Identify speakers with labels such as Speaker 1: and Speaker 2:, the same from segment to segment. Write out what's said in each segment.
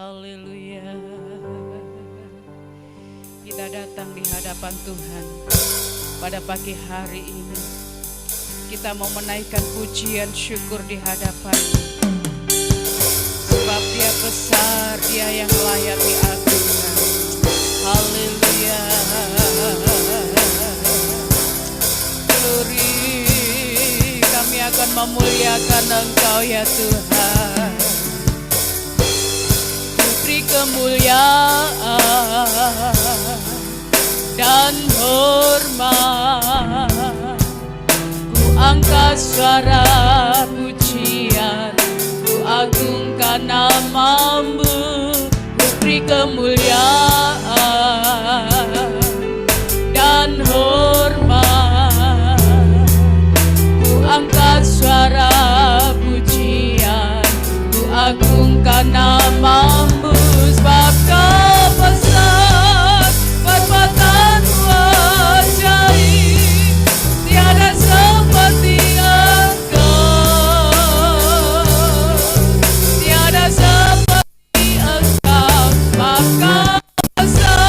Speaker 1: Haleluya. Kita datang di hadapan Tuhan pada pagi hari ini. Kita mau menaikkan pujian syukur di hadapan-Nya. Sebab Dia besar, Dia yang layak diagungkan. Haleluya. Glory, kami akan memuliakan Engkau ya Tuhan. Beri kemuliaan dan hormat, ku angkat suara pujian, ku agungkan nama-Mu. Ku beri kemuliaan dan hormat, ku angkat suara pujian, ku agungkan nama-Mu. Sebab Kau besar, perbuatan-Mu ajaib, tiada seperti Engkau, tiada seperti Engkau. Sebab Kau besar,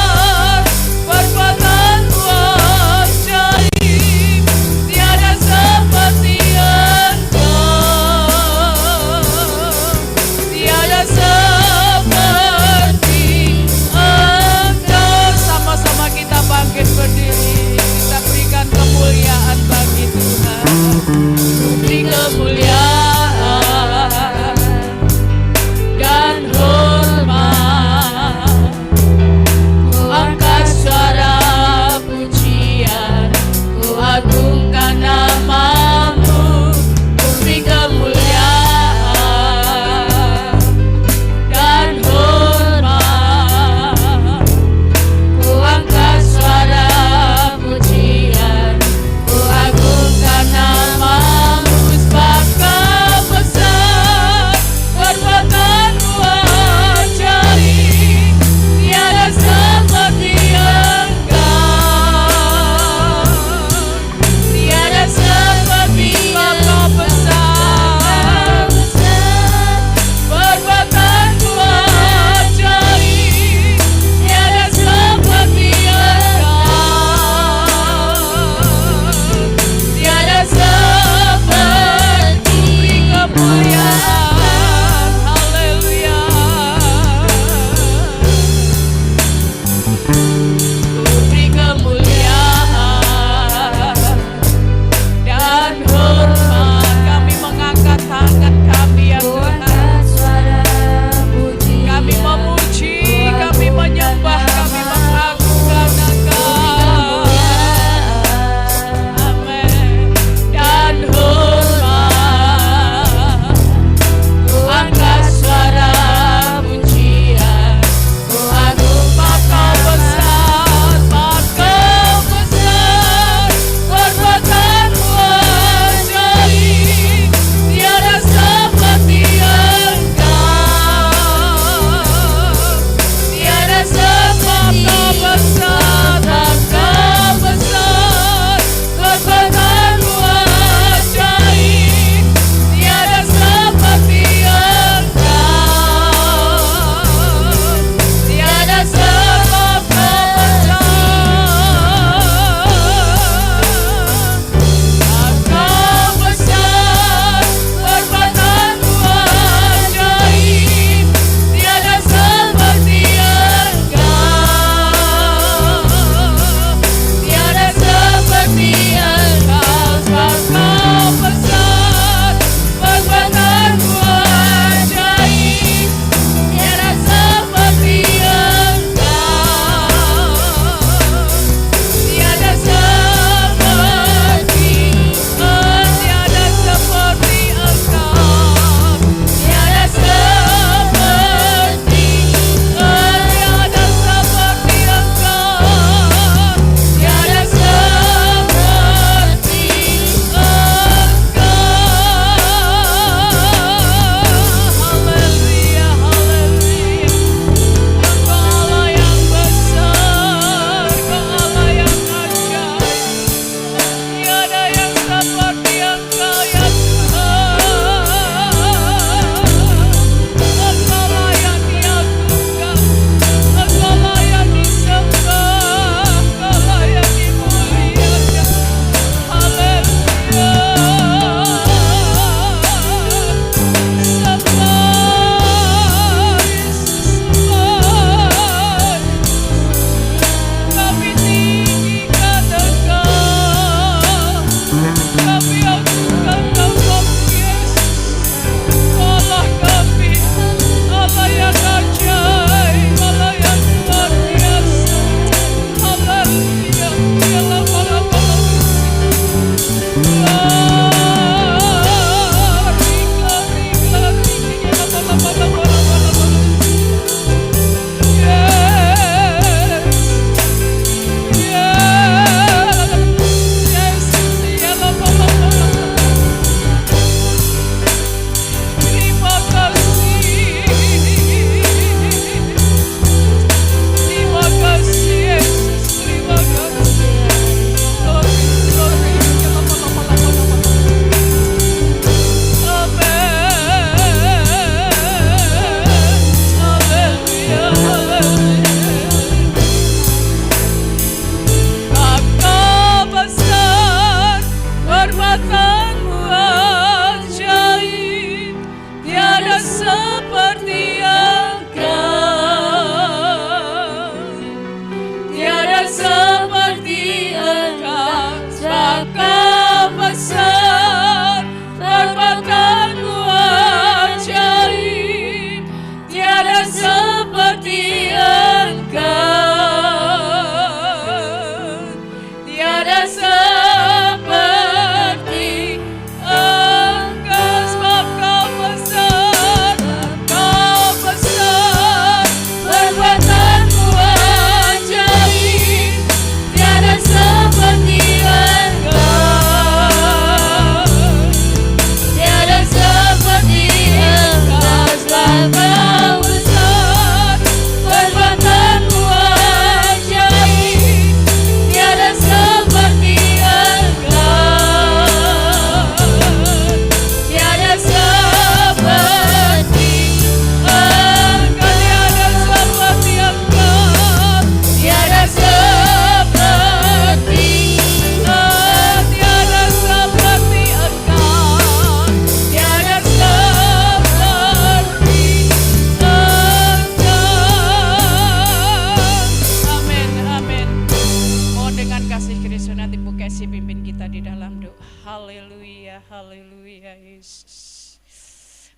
Speaker 1: kita di dalam doa. Haleluya, haleluya Yesus.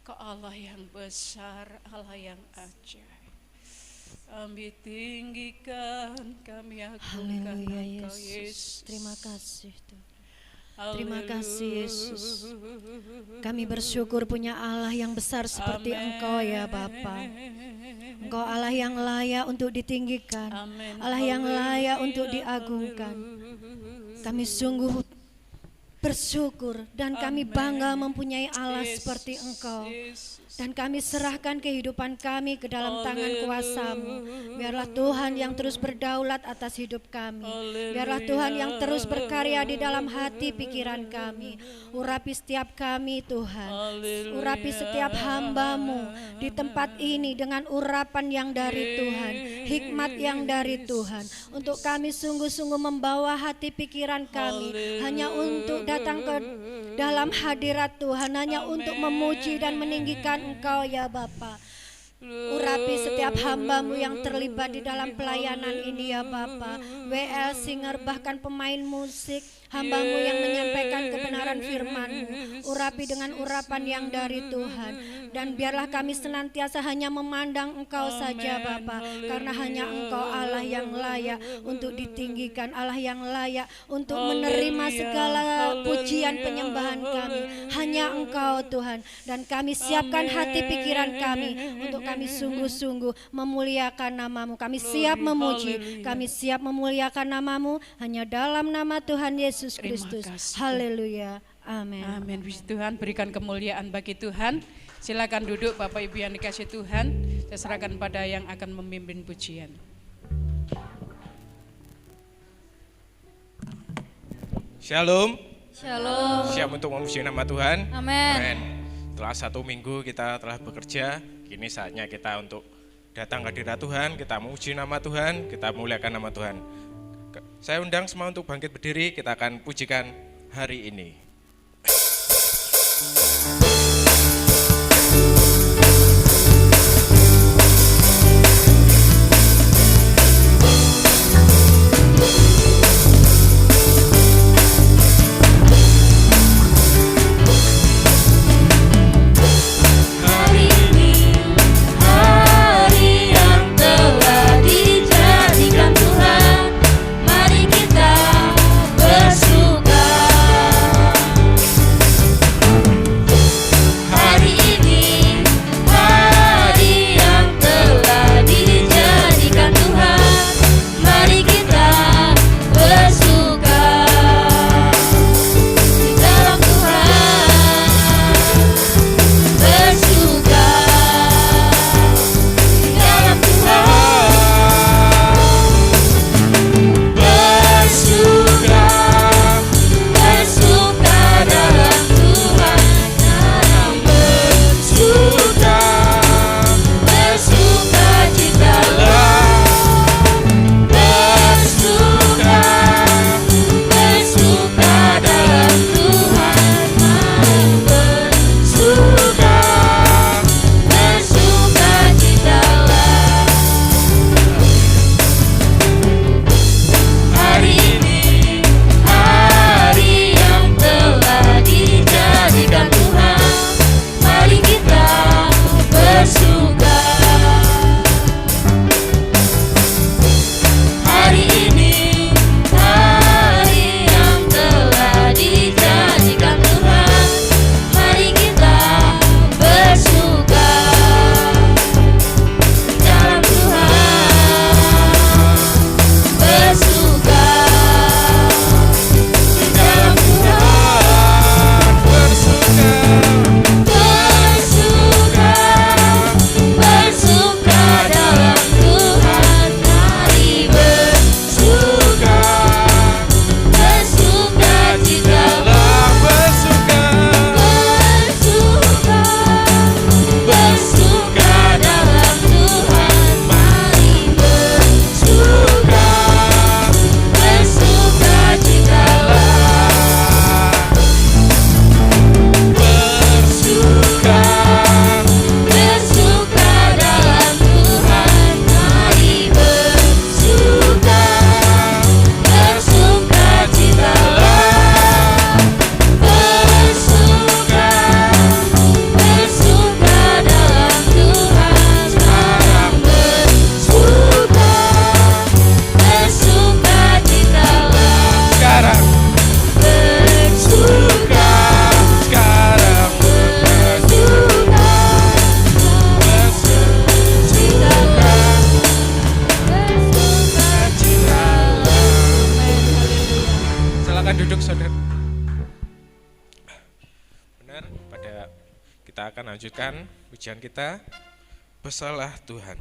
Speaker 1: Kau Allah yang besar, Allah yang ajaib. Kami tinggikan, kami agungkan Engkau Yesus.
Speaker 2: Terima kasih Tuhan. Terima kasih Yesus. Kami bersyukur punya Allah yang besar seperti Engkau ya Bapa. Engkau Allah yang layak untuk ditinggikan, Allah yang layak untuk diagungkan. Kami sungguh bersyukur dan kami bangga mempunyai Allah seperti Engkau. Dan kami serahkan kehidupan kami ke dalam tangan kuasa-Mu. Biarlah Tuhan yang terus berdaulat atas hidup kami. Biarlah Tuhan yang terus berkarya di dalam hati pikiran kami. Urapi setiap kami Tuhan. Urapi setiap hamba-Mu di tempat ini dengan urapan yang dari Tuhan. Hikmat yang dari Tuhan. Untuk kami sungguh-sungguh membawa hati pikiran kami hanya untuk datang ke dalam hadirat Tuhan. Hanya untuk memuji dan meninggikan Engkau ya Bapa. Urapi setiap hamba-Mu yang terlibat di dalam pelayanan ini ya Bapa. WL singer bahkan pemain musik, hamba-Mu yang menyampaikan kebenaran firman-Mu. Urapi dengan urapan yang dari Tuhan. Dan biarlah kami senantiasa hanya memandang Engkau saja Bapa. Karena hanya Engkau Allah yang layak untuk ditinggikan, Allah yang layak untuk menerima segala pujian penyembahan kami. Hanya Engkau Tuhan. Dan kami siapkan hati pikiran kami untuk kami sungguh-sungguh memuliakan nama-Mu. Kami siap memuji, kami siap memuliakan nama-Mu hanya dalam nama Tuhan Yesus Kristus. Haleluya. Amin.
Speaker 1: Amin. Puji Tuhan, berikan kemuliaan bagi Tuhan. Silakan duduk Bapak Ibu yang dikasih Tuhan. Saya serahkan pada yang akan memimpin pujian.
Speaker 3: Shalom.
Speaker 2: Shalom.
Speaker 3: Siap untuk memuji nama Tuhan.
Speaker 2: Amin.
Speaker 3: Setelah 1 minggu kita telah bekerja, kini saatnya kita untuk datang ke hadirat Tuhan, kita memuji nama Tuhan, kita muliakan nama Tuhan. Saya undang semua untuk bangkit berdiri, kita akan pujikan hari ini.
Speaker 2: Bersuka
Speaker 3: sadar. Benar, kita akan lanjutkan pujian kita. Besarlah Tuhan.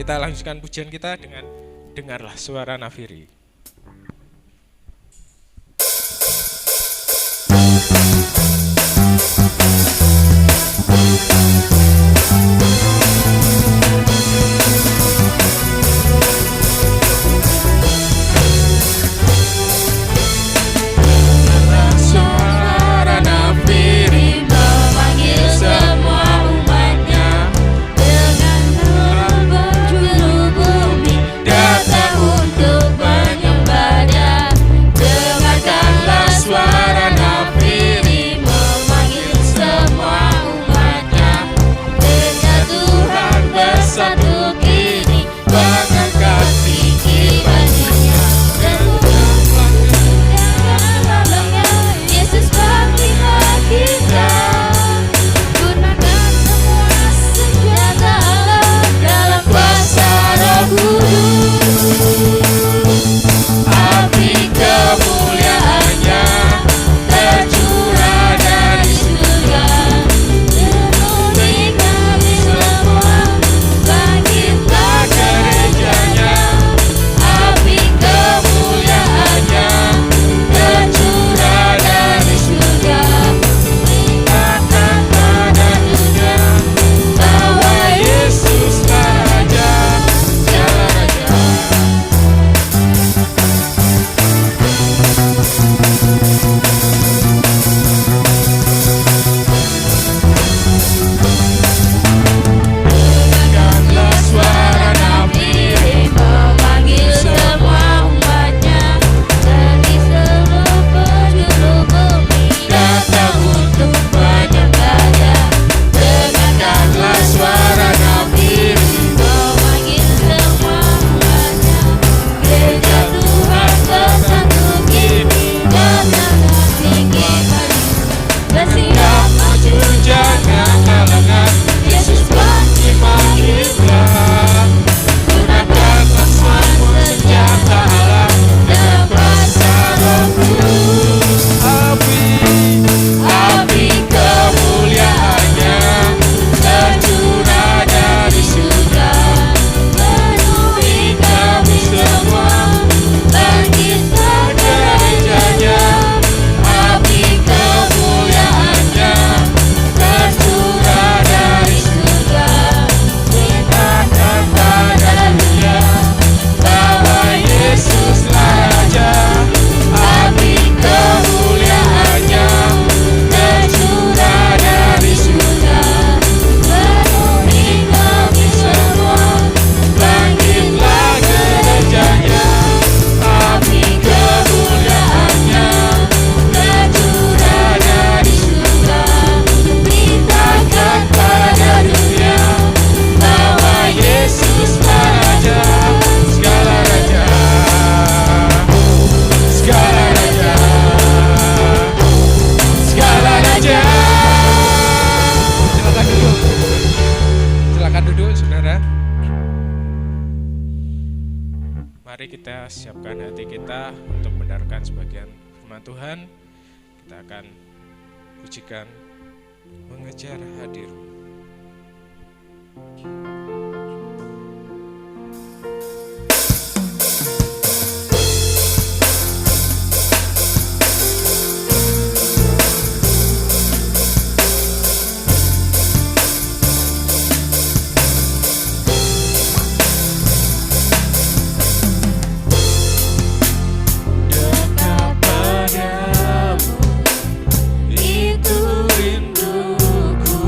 Speaker 3: Kita lanjutkan pujian kita dengan dengarlah suara nafiri.
Speaker 4: Datang untuk bersatu kini, banyak kasih kibajinya. Yesus panglima kita, gunakan semua senjata Allah dalam kuasa Roh Kudus. Api kemuliaannya tercurah dari surga, penuhi kami semua, bangkitlah gerejanya. Api kemuliaannya tercurah dari surga, ingatkan pada dunia bahwa Yesuslah Raja, segala raja. Dengarkanlah suara nabi memanggil semua umatnya dari seluruh penjuru bumi datang untuk menyembahnya. Dengarkanlah suara nabi memanggil semua umatnya, gereja Tuhan bersatu kini, datanglah tinggi hari. Bersiap maju jangan halangan, Yesus panglima kita. Gunakanlah semua senjata Allah dalam kuasa Roh Kudus. Api kemuliaannya tercurah dari surga, penuhi kami semua, bangkitlah gerejanya. Api kemuliaannya tercurah dari surga, ingatkan pada dunia bahwa Yesuslah Raja. Api kemuliaannya tercurah dari surga, penuhi kami semua, bangkitlah gerejanya. Api kemuliaannya tercurah dari surga, beritakan pada dunia bahwa Yesuslah Raja, segala raja, segala raja, segala raja.
Speaker 3: Silakan duduk. Silakan duduk, saudara. Mari kita siapkan hati kita untuk mendengarkan sebagian firman Tuhan. Kita akan pujikan mengejar hadir-Mu.
Speaker 4: Dekat padamu, itu rinduku.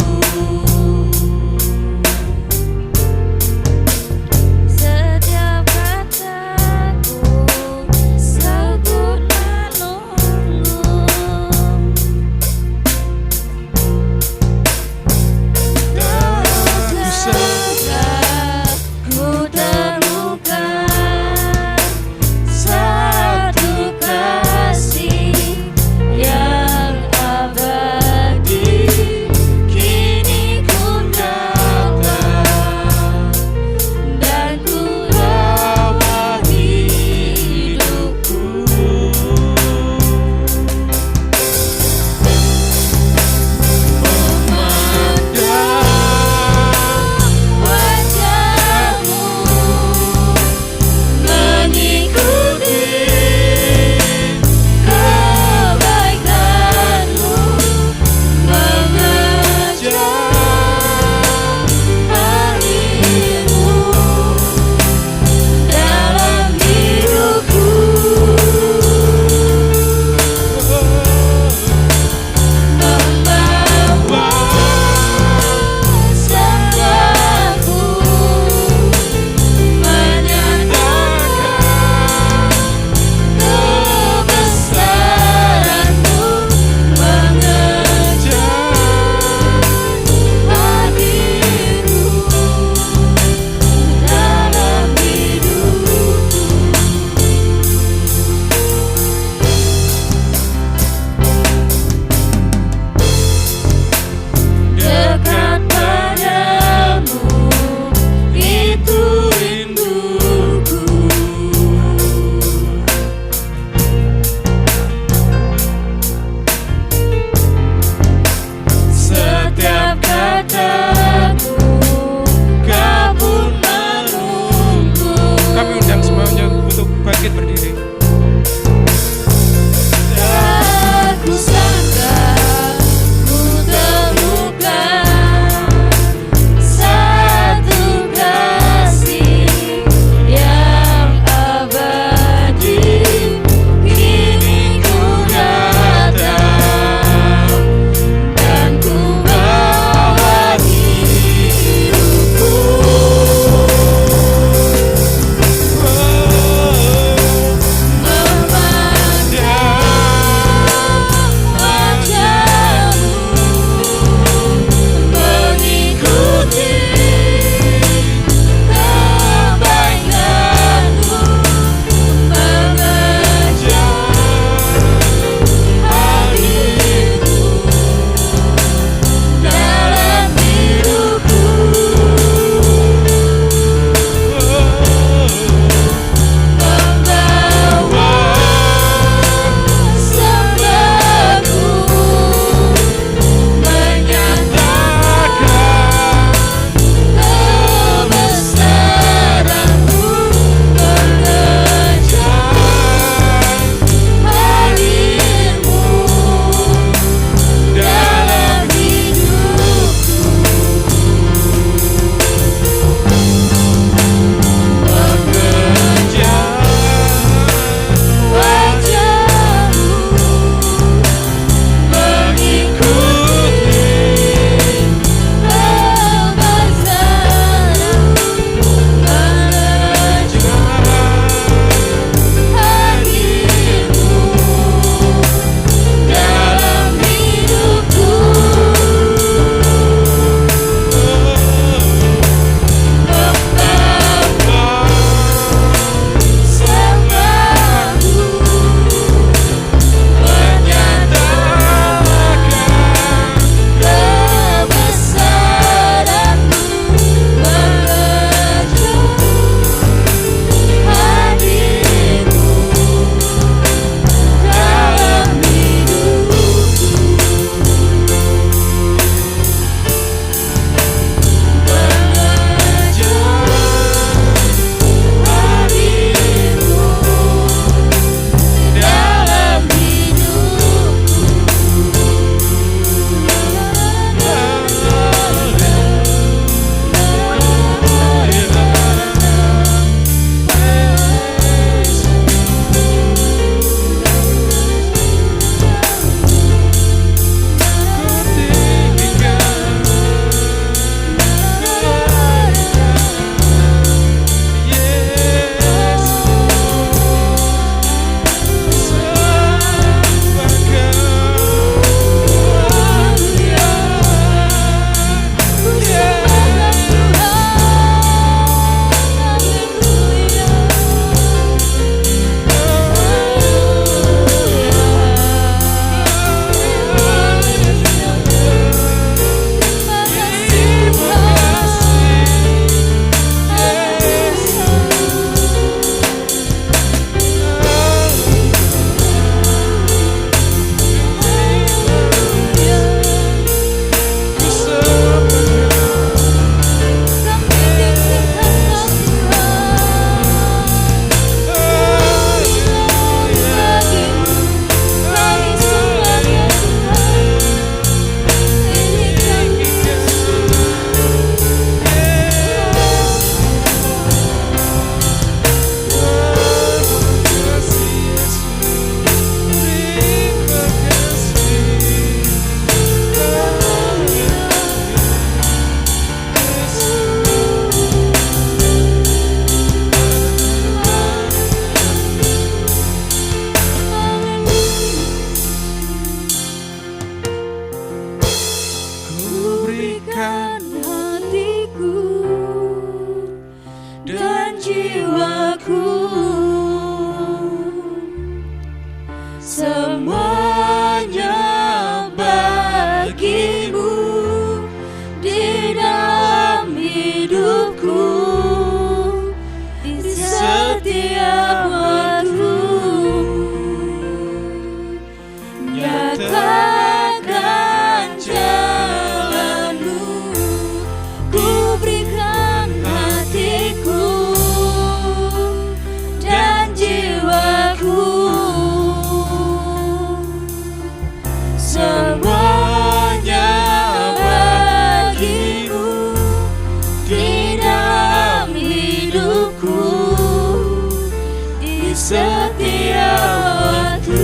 Speaker 4: setiap waktu.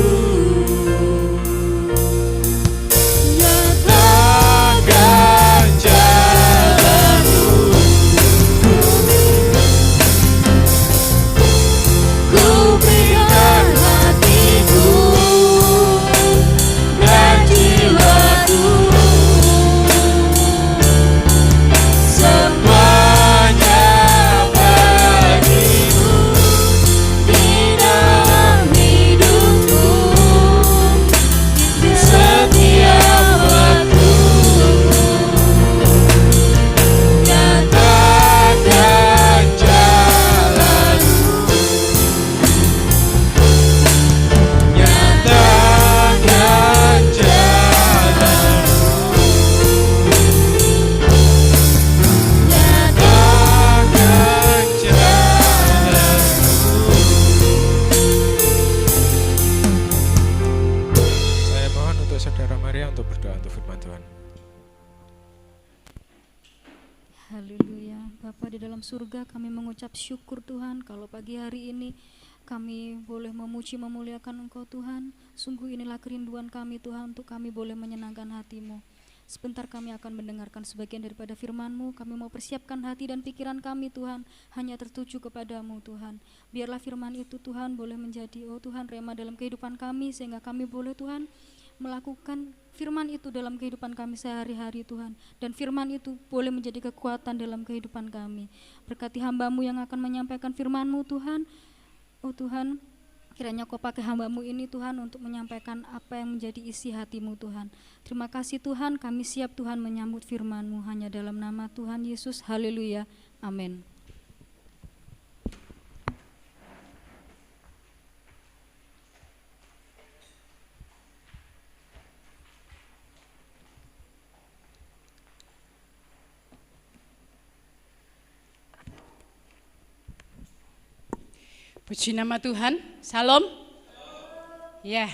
Speaker 4: Nyatakan jalan-Mu, ku berikan hatiku dan jiwaku, semuanya bagimu di dalam hidupku, di setiap waktu. Nyatakan jalan-Mu, nyatakan jalan-Mu, nyatakan jalan-Mu.
Speaker 3: Saya mohon untuk saudara Maria untuk berdoa untuk firman Tuhan.
Speaker 5: Haleluya. Bapa di dalam surga, kami mengucap syukur Tuhan kalau pagi hari ini kami boleh memuji memuliakan Engkau Tuhan. Sungguh inilah kerinduan kami Tuhan, untuk kami boleh menyenangkan hati-Mu. Sebentar kami akan mendengarkan sebagian daripada firman-Mu. Kami mau persiapkan hati dan pikiran kami Tuhan, hanya tertuju kepadamu Tuhan. Biarlah firman itu Tuhan boleh menjadi, oh Tuhan, rema dalam kehidupan kami, sehingga kami boleh Tuhan melakukan firman itu dalam kehidupan kami sehari-hari Tuhan, dan firman itu boleh menjadi kekuatan dalam kehidupan kami. Berkati hamba-Mu yang akan menyampaikan firman-Mu Tuhan. Oh Tuhan, kiranya Kau pakai hamba-Mu ini Tuhan untuk menyampaikan apa yang menjadi isi hati-Mu Tuhan. Terima kasih Tuhan, kami siap Tuhan menyambut firman-Mu, hanya dalam nama Tuhan Yesus. Haleluya, amin.
Speaker 1: Puji nama Tuhan, salam. Ya,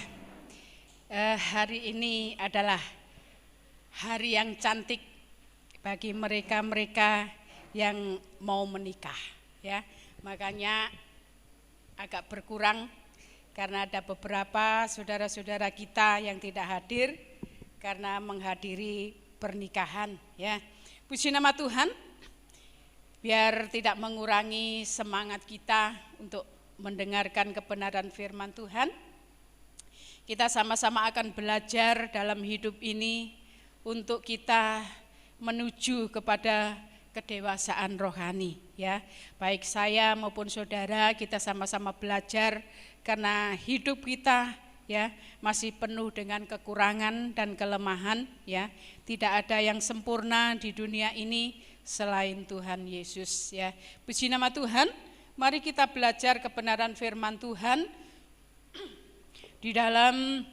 Speaker 1: hari ini adalah hari yang cantik bagi mereka-mereka yang mau menikah. Ya, makanya agak berkurang karena ada beberapa saudara-saudara kita yang tidak hadir karena menghadiri pernikahan. Ya, puji nama Tuhan. Biar tidak mengurangi semangat kita untuk mendengarkan kebenaran firman Tuhan, kita sama-sama akan belajar dalam hidup ini untuk kita menuju kepada kedewasaan rohani, ya. Baik saya maupun saudara, kita sama-sama belajar karena hidup kita ya masih penuh dengan kekurangan dan kelemahan, ya. Tidak ada yang sempurna di dunia ini selain Tuhan Yesus, ya. Puji nama Tuhan. Mari kita belajar kebenaran firman Tuhan di dalam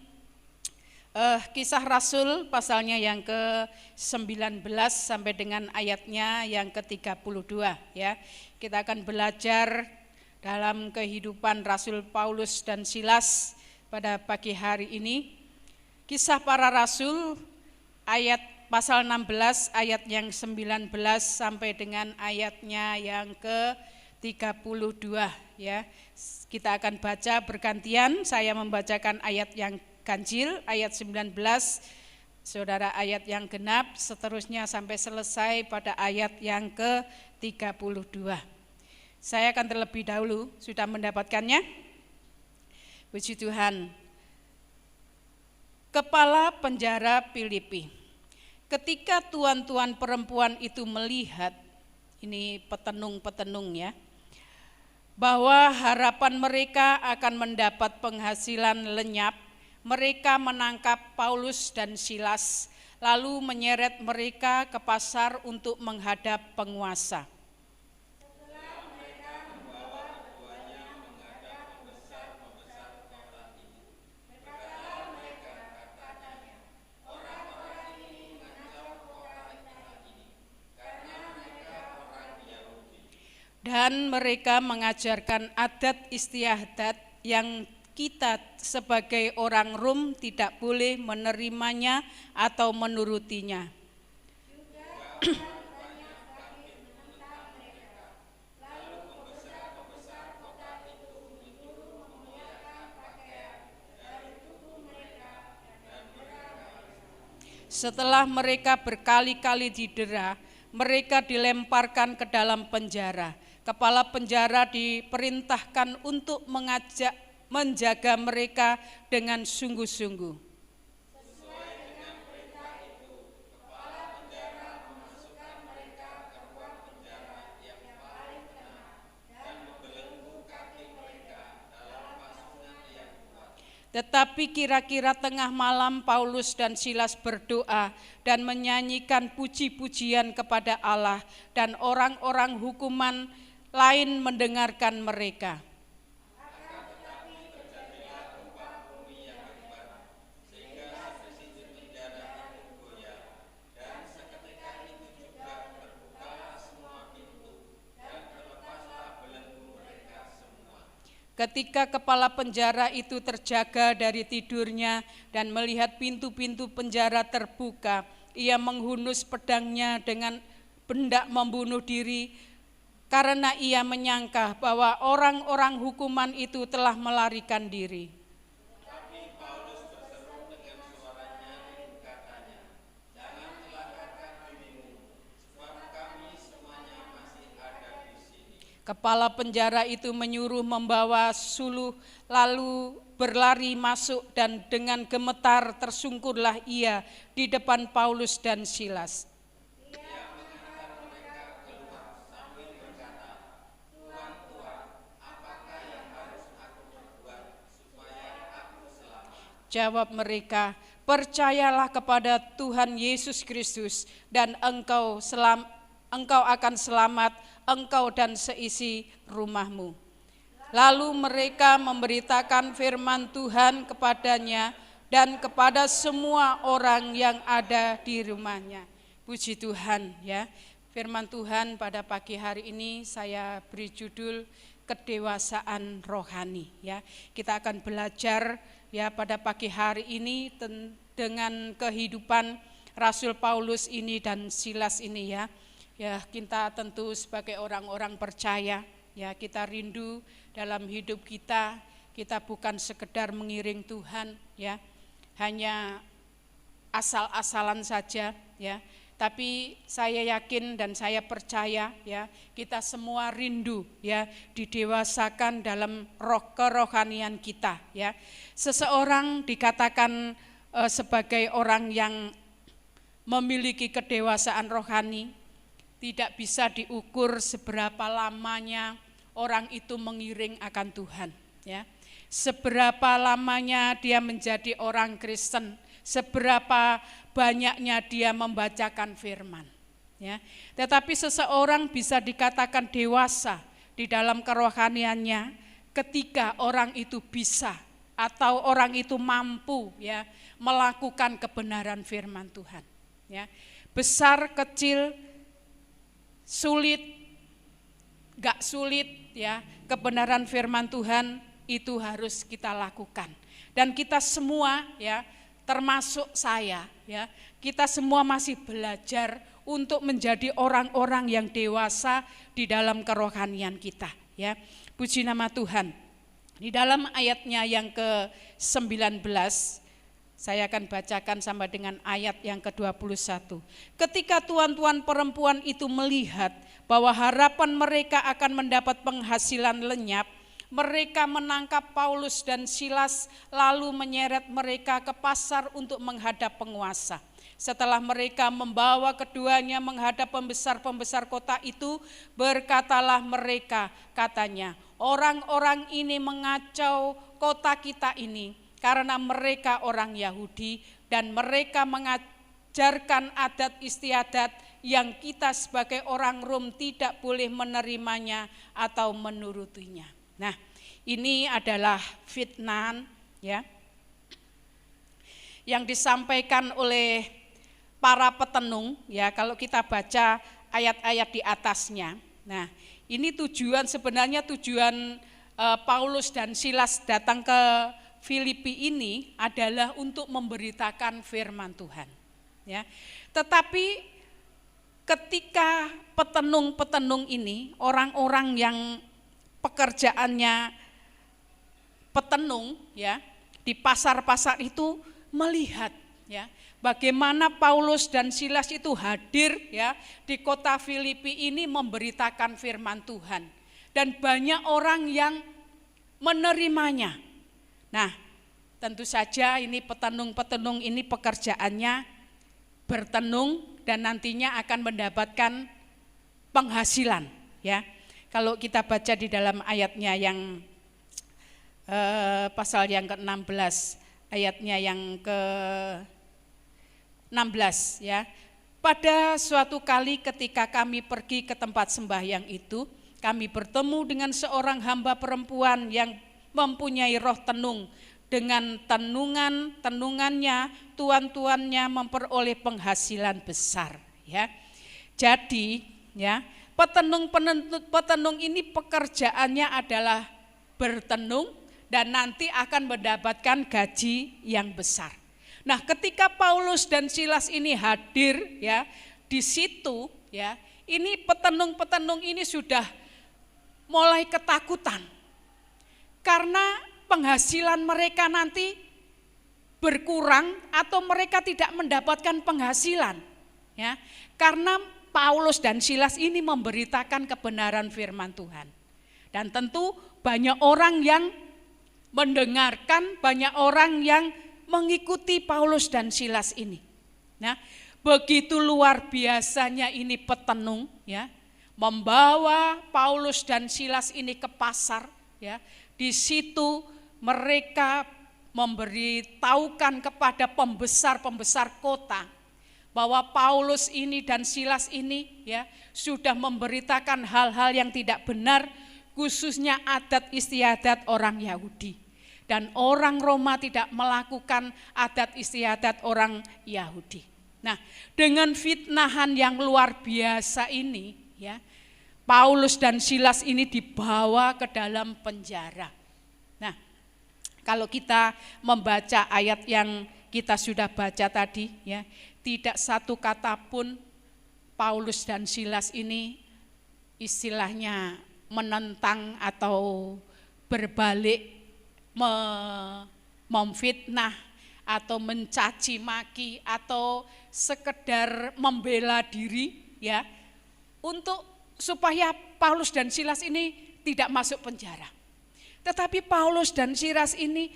Speaker 1: Kisah Rasul pasalnya yang ke-19 sampai dengan ayatnya yang ke-32, ya. Kita akan belajar dalam kehidupan Rasul Paulus dan Silas pada pagi hari ini. Kisah Para Rasul ayat pasal 16 ayat yang 19 sampai dengan ayatnya yang ke-32, ya. Kita akan baca bergantian, saya membacakan ayat yang ganjil, ayat 19, saudara ayat yang genap, seterusnya sampai selesai pada ayat yang ke-32. Saya akan terlebih dahulu, sudah mendapatkannya? Puji Tuhan. Kepala penjara Filipi. Ketika tuan-tuan perempuan itu melihat, ini petenung-petenung ya, bahwa harapan mereka akan mendapat penghasilan lenyap, mereka menangkap Paulus dan Silas, lalu menyeret mereka ke pasar untuk menghadap penguasa. Dan mereka mengajarkan adat istiadat yang kita sebagai orang Rom tidak boleh menerimanya atau menurutinya. Setelah mereka berkali-kali didera, mereka dilemparkan ke dalam penjara. Kepala penjara diperintahkan untuk menjaga mereka dengan sungguh-sungguh. Tetapi kira-kira tengah malam Paulus dan Silas berdoa dan menyanyikan puji-pujian kepada Allah, dan orang-orang hukuman lain mendengarkan mereka. Ketika kepala penjara itu terjaga dari tidurnya dan melihat pintu-pintu penjara terbuka, ia menghunus pedangnya dengan hendak membunuh diri, karena ia menyangka bahwa orang-orang hukuman itu telah melarikan diri. Kepala penjara itu menyuruh membawa suluh, lalu berlari masuk, dan dengan gemetar tersungkurlah ia di depan Paulus dan Silas. Jawab mereka, percayalah kepada Tuhan Yesus Kristus dan engkau akan selamat, engkau dan seisi rumahmu. Lalu mereka memberitakan firman Tuhan kepadanya dan kepada semua orang yang ada di rumahnya. Puji Tuhan ya. Firman Tuhan pada pagi hari ini saya beri judul kedewasaan rohani ya. Kita akan belajar ya pada pagi hari ini dengan kehidupan Rasul Paulus ini dan Silas ini ya. Ya, kita tentu sebagai orang-orang percaya, ya kita rindu dalam hidup kita bukan sekedar mengiring Tuhan, ya, hanya asal-asalan saja, ya. Tapi saya yakin dan saya percaya, ya, kita semua rindu, ya, didewasakan dalam kerohanian kita, ya. Seseorang dikatakan sebagai orang yang memiliki kedewasaan rohani. Tidak bisa diukur seberapa lamanya orang itu mengiring akan Tuhan. Ya. Seberapa lamanya dia menjadi orang Kristen, seberapa banyaknya dia membacakan firman. Ya. Tetapi seseorang bisa dikatakan dewasa di dalam kerohaniannya ketika orang itu bisa atau orang itu mampu ya melakukan kebenaran firman Tuhan. Ya. Besar kecil, sulit, gak sulit ya, kebenaran firman Tuhan itu harus kita lakukan. Dan kita semua ya, termasuk saya ya, kita semua masih belajar untuk menjadi orang-orang yang dewasa di dalam kerohanian kita ya. Puji nama Tuhan. Di dalam ayatnya yang ke-19 saya akan bacakan sama dengan ayat yang ke-21. Ketika tuan-tuan perempuan itu melihat bahwa harapan mereka akan mendapat penghasilan lenyap, mereka menangkap Paulus dan Silas lalu menyeret mereka ke pasar untuk menghadap penguasa. Setelah mereka membawa keduanya menghadap pembesar-pembesar kota itu, berkatalah mereka, katanya, orang-orang ini mengacau kota kita ini, karena mereka orang Yahudi dan mereka mengajarkan adat istiadat yang kita sebagai orang Rom tidak boleh menerimanya atau menurutinya. Nah, ini adalah fitnah ya yang disampaikan oleh para petenung ya, kalau kita baca ayat-ayat di atasnya. Nah, ini sebenarnya tujuan Paulus dan Silas datang ke Filipi ini adalah untuk memberitakan firman Tuhan. Ya. Tetapi ketika petenung-petenung ini, orang-orang yang pekerjaannya petenung ya, di pasar-pasar itu melihat ya, bagaimana Paulus dan Silas itu hadir ya di kota Filipi ini memberitakan firman Tuhan, dan banyak orang yang menerimanya. Nah, tentu saja ini petenung-petenung ini pekerjaannya bertenung dan nantinya akan mendapatkan penghasilan ya. Kalau kita baca di dalam ayatnya yang pasal yang ke-16, ayatnya yang ke-16 ya. Pada suatu kali ketika kami pergi ke tempat sembahyang itu, kami bertemu dengan seorang hamba perempuan yang mempunyai roh tenung. Dengan tenungannya, tuan-tuannya memperoleh penghasilan besar ya. Jadi ya, petenung ini pekerjaannya adalah bertenung dan nanti akan mendapatkan gaji yang besar. Nah, ketika Paulus dan Silas ini hadir ya di situ ya, ini petenung-petenung ini sudah mulai ketakutan karena penghasilan mereka nanti berkurang atau mereka tidak mendapatkan penghasilan ya, karena Paulus dan Silas ini memberitakan kebenaran firman Tuhan. Dan tentu banyak orang yang mendengarkan, banyak orang yang mengikuti Paulus dan Silas ini. Nah, begitu luar biasanya ini petenung ya, membawa Paulus dan Silas ini ke pasar ya. Di situ mereka memberitahukan kepada pembesar-pembesar kota bahwa Paulus ini dan Silas ini ya sudah memberitakan hal-hal yang tidak benar, khususnya adat istiadat orang Yahudi. Dan orang Roma tidak melakukan adat istiadat orang Yahudi. Nah, dengan fitnahan yang luar biasa ini ya, Paulus dan Silas ini dibawa ke dalam penjara. Nah, kalau kita membaca ayat yang kita sudah baca tadi ya, tidak satu kata pun Paulus dan Silas ini istilahnya menentang atau berbalik memfitnah atau mencaci maki atau sekedar membela diri ya, untuk supaya Paulus dan Silas ini tidak masuk penjara. Tetapi Paulus dan Silas ini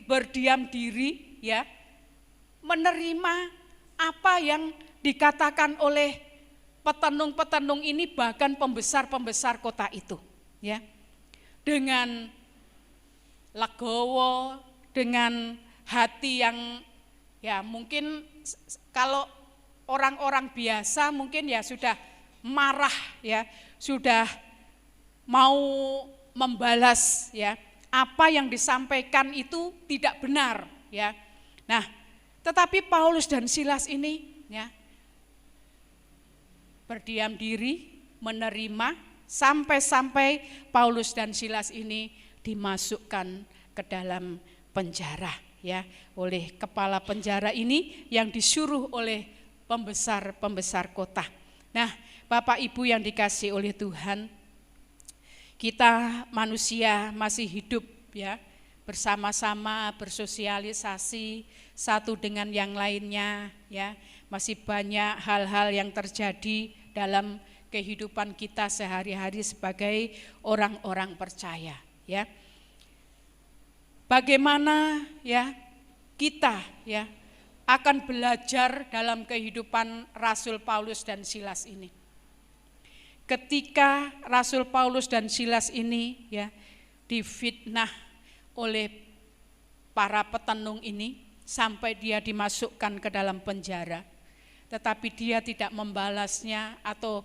Speaker 1: berdiam diri ya, menerima apa yang dikatakan oleh petenung-petenung ini, bahkan pembesar-pembesar kota itu ya, dengan legowo, dengan hati yang ya mungkin kalau orang-orang biasa mungkin ya sudah marah ya, sudah mau membalas ya, apa yang disampaikan itu tidak benar ya. Nah, tetapi Paulus dan Silas ini ya berdiam diri, menerima, sampai-sampai Paulus dan Silas ini dimasukkan ke dalam penjara ya, oleh kepala penjara ini yang disuruh oleh pembesar-pembesar kota. Nah, Bapak Ibu yang dikasihi oleh Tuhan, kita manusia masih hidup ya, bersama-sama bersosialisasi satu dengan yang lainnya ya. Masih banyak hal-hal yang terjadi dalam kehidupan kita sehari-hari sebagai orang-orang percaya ya. Bagaimana ya kita ya akan belajar dalam kehidupan Rasul Paulus dan Silas ini. Ketika Rasul Paulus dan Silas ini ya difitnah oleh para petenung ini sampai dia dimasukkan ke dalam penjara, tetapi dia tidak membalasnya, atau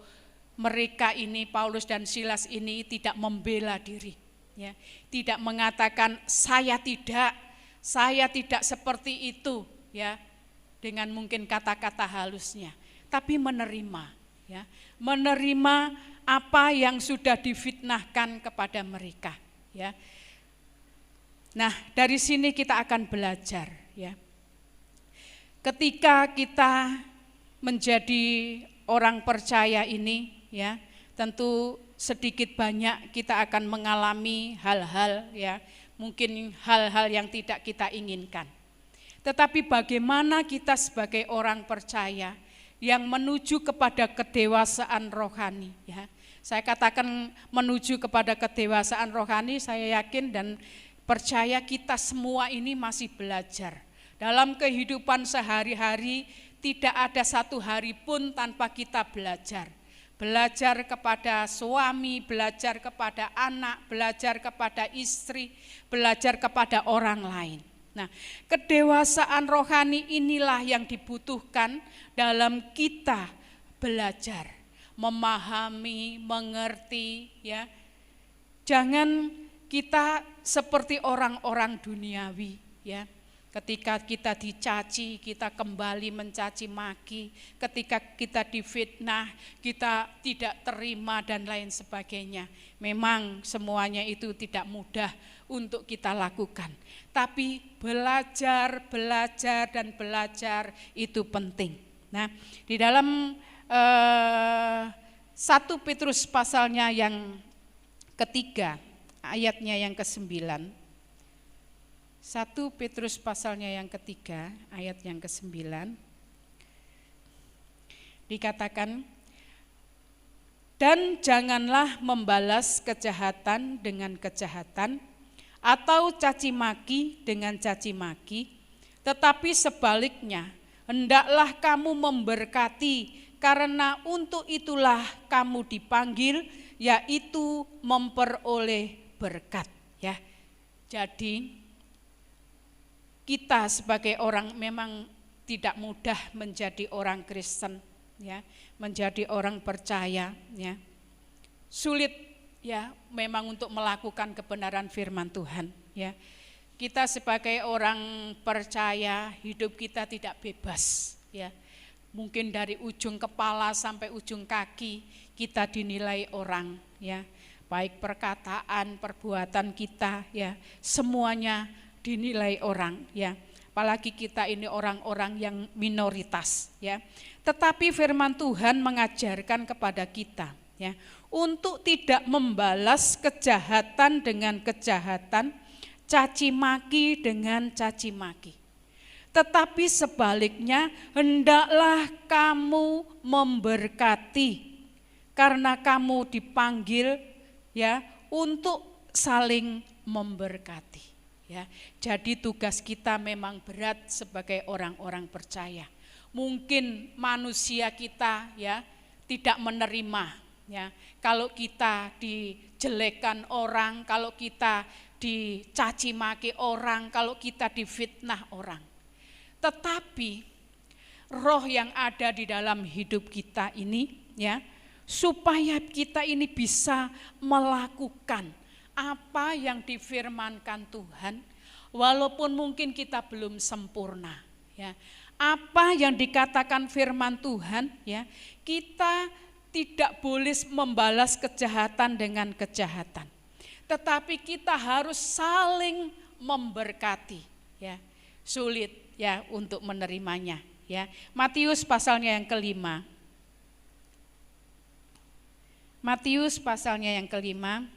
Speaker 1: mereka ini Paulus dan Silas ini tidak membela diri ya, tidak mengatakan saya tidak seperti itu ya, dengan mungkin kata-kata halusnya, tapi menerima ya, menerima apa yang sudah difitnahkan kepada mereka ya. Nah, dari sini kita akan belajar ya. Ketika kita menjadi orang percaya ini ya, tentu sedikit banyak kita akan mengalami hal-hal ya, mungkin hal-hal yang tidak kita inginkan. tetapi bagaimana kita sebagai orang percaya yang menuju kepada kedewasaan rohani, ya. Saya katakan menuju kepada kedewasaan rohani, saya yakin dan percaya kita semua ini masih belajar. Dalam kehidupan sehari-hari tidak ada satu hari pun tanpa kita belajar. Belajar kepada suami, belajar kepada anak, belajar kepada istri, belajar kepada orang lain. Nah, kedewasaan rohani inilah yang dibutuhkan dalam kita belajar, memahami, mengerti, ya. Jangan kita seperti orang-orang duniawi, ya. Ketika kita dicaci, kita kembali mencaci maki. Ketika kita difitnah, kita tidak terima dan lain sebagainya. Memang semuanya itu tidak mudah untuk kita lakukan. Tapi belajar itu penting. Nah, di dalam 1 Petrus pasalnya yang ketiga, ayatnya yang ke-9. 1 Petrus pasalnya yang ketiga, ayat yang ke-9, dikatakan, dan janganlah membalas kejahatan dengan kejahatan, atau caci maki dengan caci maki, tetapi sebaliknya, hendaklah kamu memberkati, karena untuk itulah kamu dipanggil, yaitu memperoleh berkat. Ya, jadi kita sebagai orang memang tidak mudah menjadi orang Kristen, ya, menjadi orang percaya, ya. Sulit, ya, memang untuk melakukan kebenaran firman Tuhan, ya. Kita sebagai orang percaya, hidup kita tidak bebas, ya. Mungkin dari ujung kepala sampai ujung kaki kita dinilai orang, ya. Baik perkataan, perbuatan kita, ya, semuanya dinilai orang, ya. Apalagi kita ini orang-orang yang minoritas, ya. Tetapi firman Tuhan mengajarkan kepada kita, ya, untuk tidak membalas kejahatan dengan kejahatan, caci maki dengan caci maki. Tetapi sebaliknya, hendaklah kamu memberkati, karena kamu dipanggil, ya, untuk saling memberkati. Ya, jadi tugas kita memang berat sebagai orang-orang percaya. Mungkin manusia kita, ya, tidak menerima, ya, kalau kita dijelekkan orang, kalau kita dicaci maki orang, kalau kita difitnah orang. Tetapi roh yang ada di dalam hidup kita ini, ya, supaya kita ini bisa melakukan apa yang difirmankan Tuhan, walaupun mungkin kita belum sempurna, ya. Apa yang dikatakan firman Tuhan, ya, kita tidak boleh membalas kejahatan dengan kejahatan, tetapi kita harus saling memberkati, ya. Sulit, ya, untuk menerimanya, ya. Matius pasalnya yang kelima. Matius pasalnya yang kelima,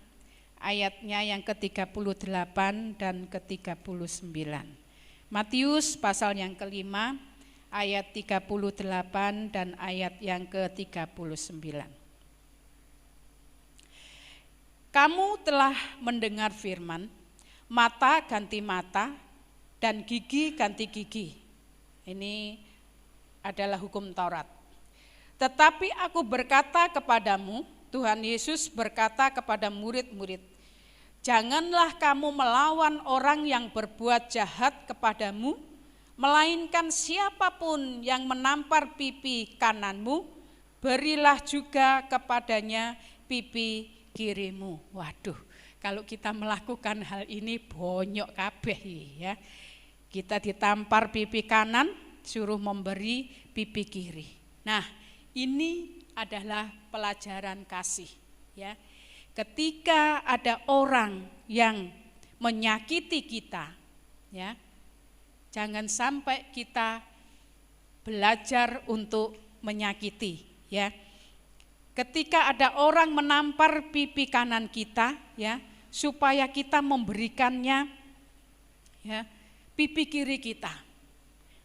Speaker 1: ayatnya yang ke-38 dan ke-39. Matius pasal yang kelima, ayat 38 dan ayat yang ke-39. Kamu telah mendengar firman, mata ganti mata dan gigi ganti gigi. Ini adalah hukum Taurat. Tetapi aku berkata kepadamu, Tuhan Yesus berkata kepada murid-murid, janganlah kamu melawan orang yang berbuat jahat kepadamu, melainkan siapapun yang menampar pipi kananmu, berilah juga kepadanya pipi kirimu. Waduh, kalau kita melakukan hal ini bonyok kabeh, ya. Kita ditampar pipi kanan, suruh memberi pipi kiri. Nah, ini adalah pelajaran kasih, ya. Ketika ada orang yang menyakiti kita, ya, jangan sampai kita belajar untuk menyakiti, ya. Ketika ada orang menampar pipi kanan kita, ya, supaya kita memberikannya, ya, pipi kiri kita.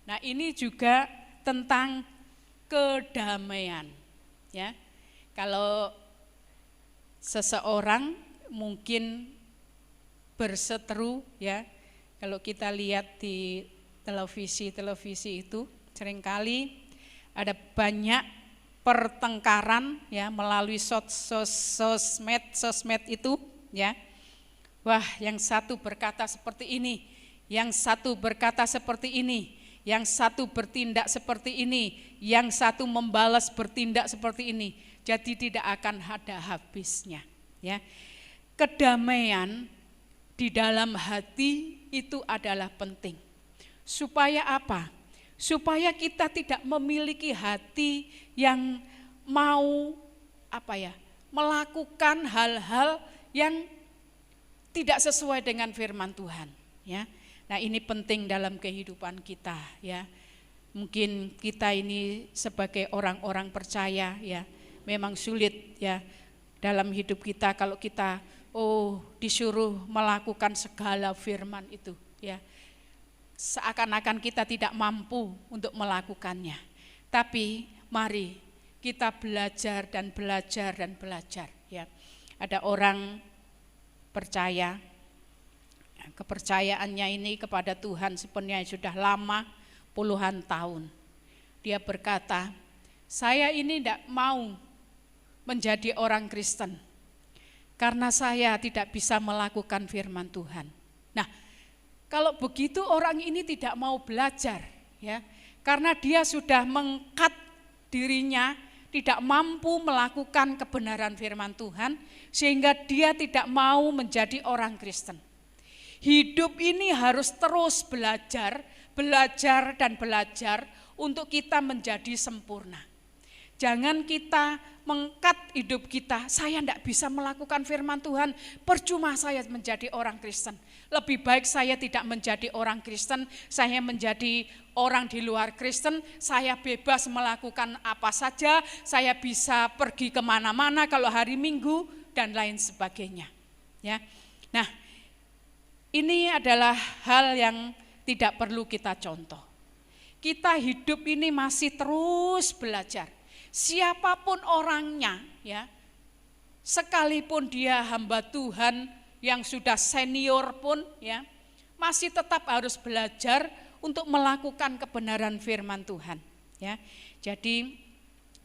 Speaker 1: Nah, ini juga tentang kedamaian, ya. Kalau seseorang mungkin berseteru, ya, kalau kita lihat di televisi itu seringkali ada banyak pertengkaran, ya, melalui sosmed itu, ya. Wah, yang satu berkata seperti ini, yang satu berkata seperti ini, yang satu bertindak seperti ini, yang satu membalas bertindak seperti ini. Jadi tidak akan ada habisnya, ya. Kedamaian di dalam hati itu adalah penting. Supaya apa? Supaya kita tidak memiliki hati yang mau melakukan hal-hal yang tidak sesuai dengan firman Tuhan, ya. Nah, ini penting dalam kehidupan kita, ya. Mungkin kita ini sebagai orang-orang percaya, ya, memang sulit, ya, dalam hidup kita kalau kita disuruh melakukan segala firman itu, ya. Seakan-akan kita tidak mampu untuk melakukannya. Tapi mari kita belajar dan belajar dan belajar, ya. Ada orang percaya, kepercayaannya ini kepada Tuhan sebenarnya sudah lama, puluhan tahun. Dia berkata, saya ini tidak mau menjadi orang Kristen karena saya tidak bisa melakukan firman Tuhan. Nah, kalau begitu orang ini tidak mau belajar, ya, karena dia sudah mengkat dirinya, tidak mampu melakukan kebenaran firman Tuhan, sehingga dia tidak mau menjadi orang Kristen. Hidup ini harus terus belajar dan belajar untuk kita menjadi sempurna. Jangan kita mengkat hidup kita, saya tidak bisa melakukan firman Tuhan, percuma saya menjadi orang Kristen. Lebih baik saya tidak menjadi orang Kristen, saya menjadi orang di luar Kristen, saya bebas melakukan apa saja, saya bisa pergi kemana-mana kalau hari Minggu dan lain sebagainya. Ya, nah ini adalah hal yang tidak perlu kita contoh. Kita hidup ini masih terus belajar. Siapapun orangnya, ya, sekalipun dia hamba Tuhan yang sudah senior pun, ya, masih tetap harus belajar untuk melakukan kebenaran firman Tuhan, ya. Jadi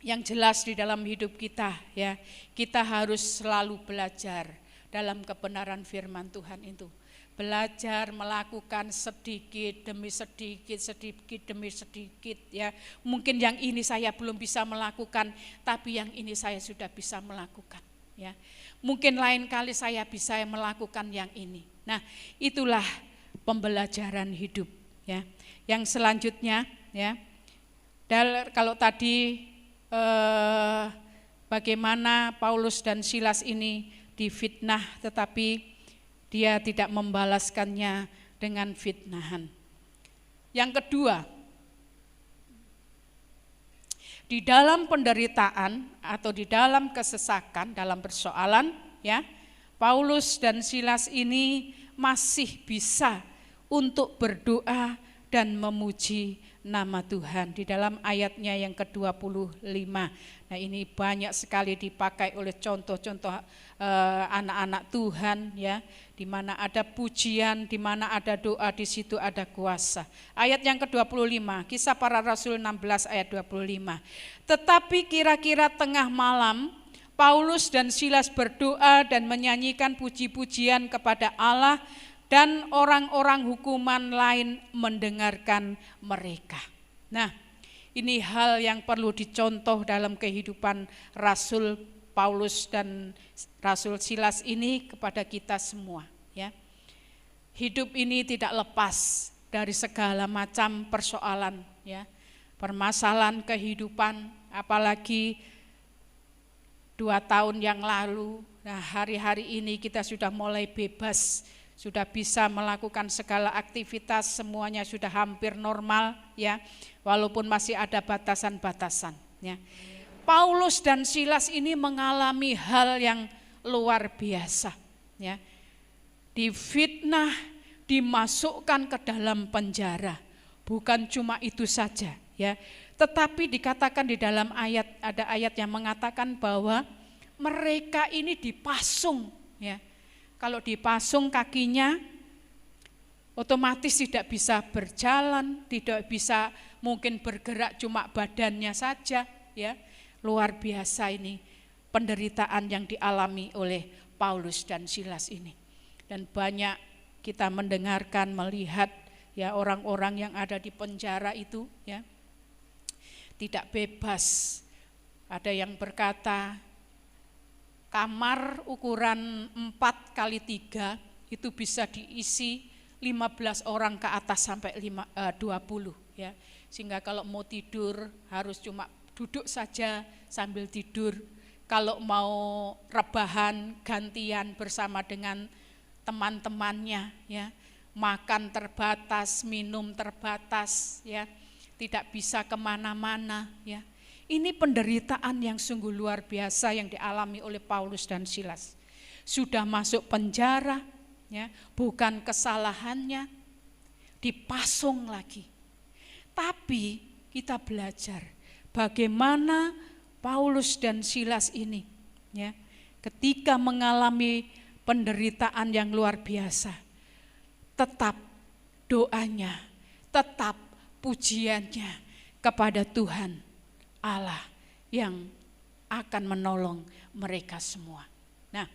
Speaker 1: yang jelas di dalam hidup kita, ya, kita harus selalu belajar dalam kebenaran firman Tuhan itu. Belajar melakukan sedikit demi sedikit, ya. Mungkin yang ini saya belum bisa melakukan, tapi yang ini saya sudah bisa melakukan, ya. Mungkin lain kali saya bisa melakukan yang ini. Nah, itulah pembelajaran hidup, ya. Yang selanjutnya, ya, kalau tadi bagaimana Paulus dan Silas ini difitnah, tetapi dia tidak membalaskannya dengan fitnahan. Yang kedua, di dalam penderitaan atau di dalam kesesakan, dalam persoalan, ya, Paulus dan Silas ini masih bisa untuk berdoa dan memuji nama Tuhan. Di dalam ayatnya yang ke-25. Nah, ini banyak sekali dipakai oleh contoh-contoh anak-anak Tuhan, ya, di mana ada pujian, di mana ada doa, di situ ada kuasa. Ayat yang ke-25, Kisah Para Rasul 16 ayat 25. Tetapi kira-kira tengah malam, Paulus dan Silas berdoa dan menyanyikan puji-pujian kepada Allah, dan orang-orang hukuman lain mendengarkan mereka. Nah, ini hal yang perlu dicontoh dalam kehidupan Rasul Paulus dan Rasul Silas ini kepada kita semua, ya. Hidup ini tidak lepas dari segala macam persoalan, ya. Permasalahan kehidupan, apalagi 2 tahun yang lalu. Nah, hari-hari ini kita sudah mulai bebas, sudah bisa melakukan segala aktivitas, semuanya sudah hampir normal, ya, walaupun masih ada batasan-batasan, ya. Paulus dan Silas ini mengalami hal yang luar biasa, ya. Difitnah, dimasukkan ke dalam penjara, Bukan cuma itu saja ya, tetapi dikatakan di dalam ayat, ada ayat yang mengatakan bahwa mereka ini dipasung ya. Kalau dipasung kakinya otomatis tidak bisa berjalan, tidak bisa mungkin bergerak, cuma badannya saja ya. Luar biasa ini penderitaan yang dialami oleh Paulus dan Silas ini. Dan banyak kita mendengarkan, melihat ya orang-orang yang ada di penjara itu ya tidak bebas. Ada yang berkata kamar ukuran 4x3 itu bisa diisi 15 orang ke atas sampai 20 ya. Sehingga kalau mau tidur harus cuma duduk saja sambil tidur. Kalau mau rebahan gantian bersama dengan teman-temannya ya. Makan terbatas, minum terbatas ya. Tidak bisa kemana-mana ya. Ini penderitaan yang sungguh luar biasa yang dialami oleh Paulus dan Silas. Sudah masuk penjara ya, bukan kesalahannya, dipasung lagi. Tapi kita belajar bagaimana Paulus dan Silas ini ya, ketika mengalami penderitaan yang luar biasa, tetap doanya, tetap pujiannya kepada Tuhan Allah yang akan menolong mereka semua. Nah,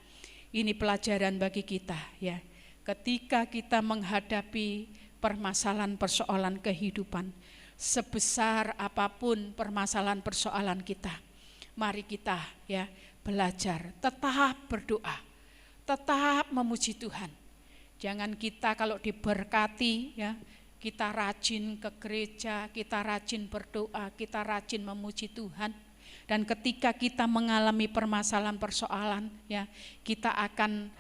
Speaker 1: ini pelajaran bagi kita ya. Ketika kita menghadapi permasalahan-persoalan kehidupan, sebesar apapun permasalahan-persoalan kita, mari kita ya belajar tetap berdoa, tetap memuji Tuhan. Jangan kita kalau diberkati ya, kita rajin ke gereja, kita rajin berdoa, kita rajin memuji Tuhan. Dan ketika kita mengalami permasalahan-persoalan ya, kita akan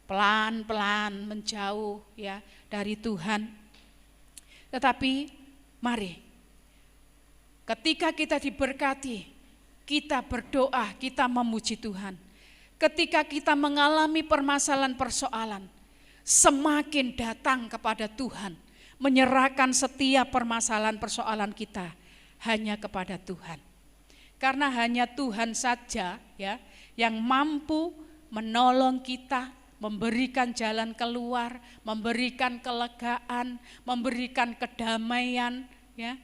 Speaker 1: pelan-pelan menjauh ya dari Tuhan. Tetapi mari ketika kita diberkati, kita berdoa, kita memuji Tuhan. Ketika kita mengalami permasalahan-persoalan, semakin datang kepada Tuhan, menyerahkan setiap permasalahan-persoalan kita hanya kepada Tuhan. Karena hanya Tuhan saja ya yang mampu menolong kita, memberikan jalan keluar, memberikan kelegaan, memberikan kedamaian ya.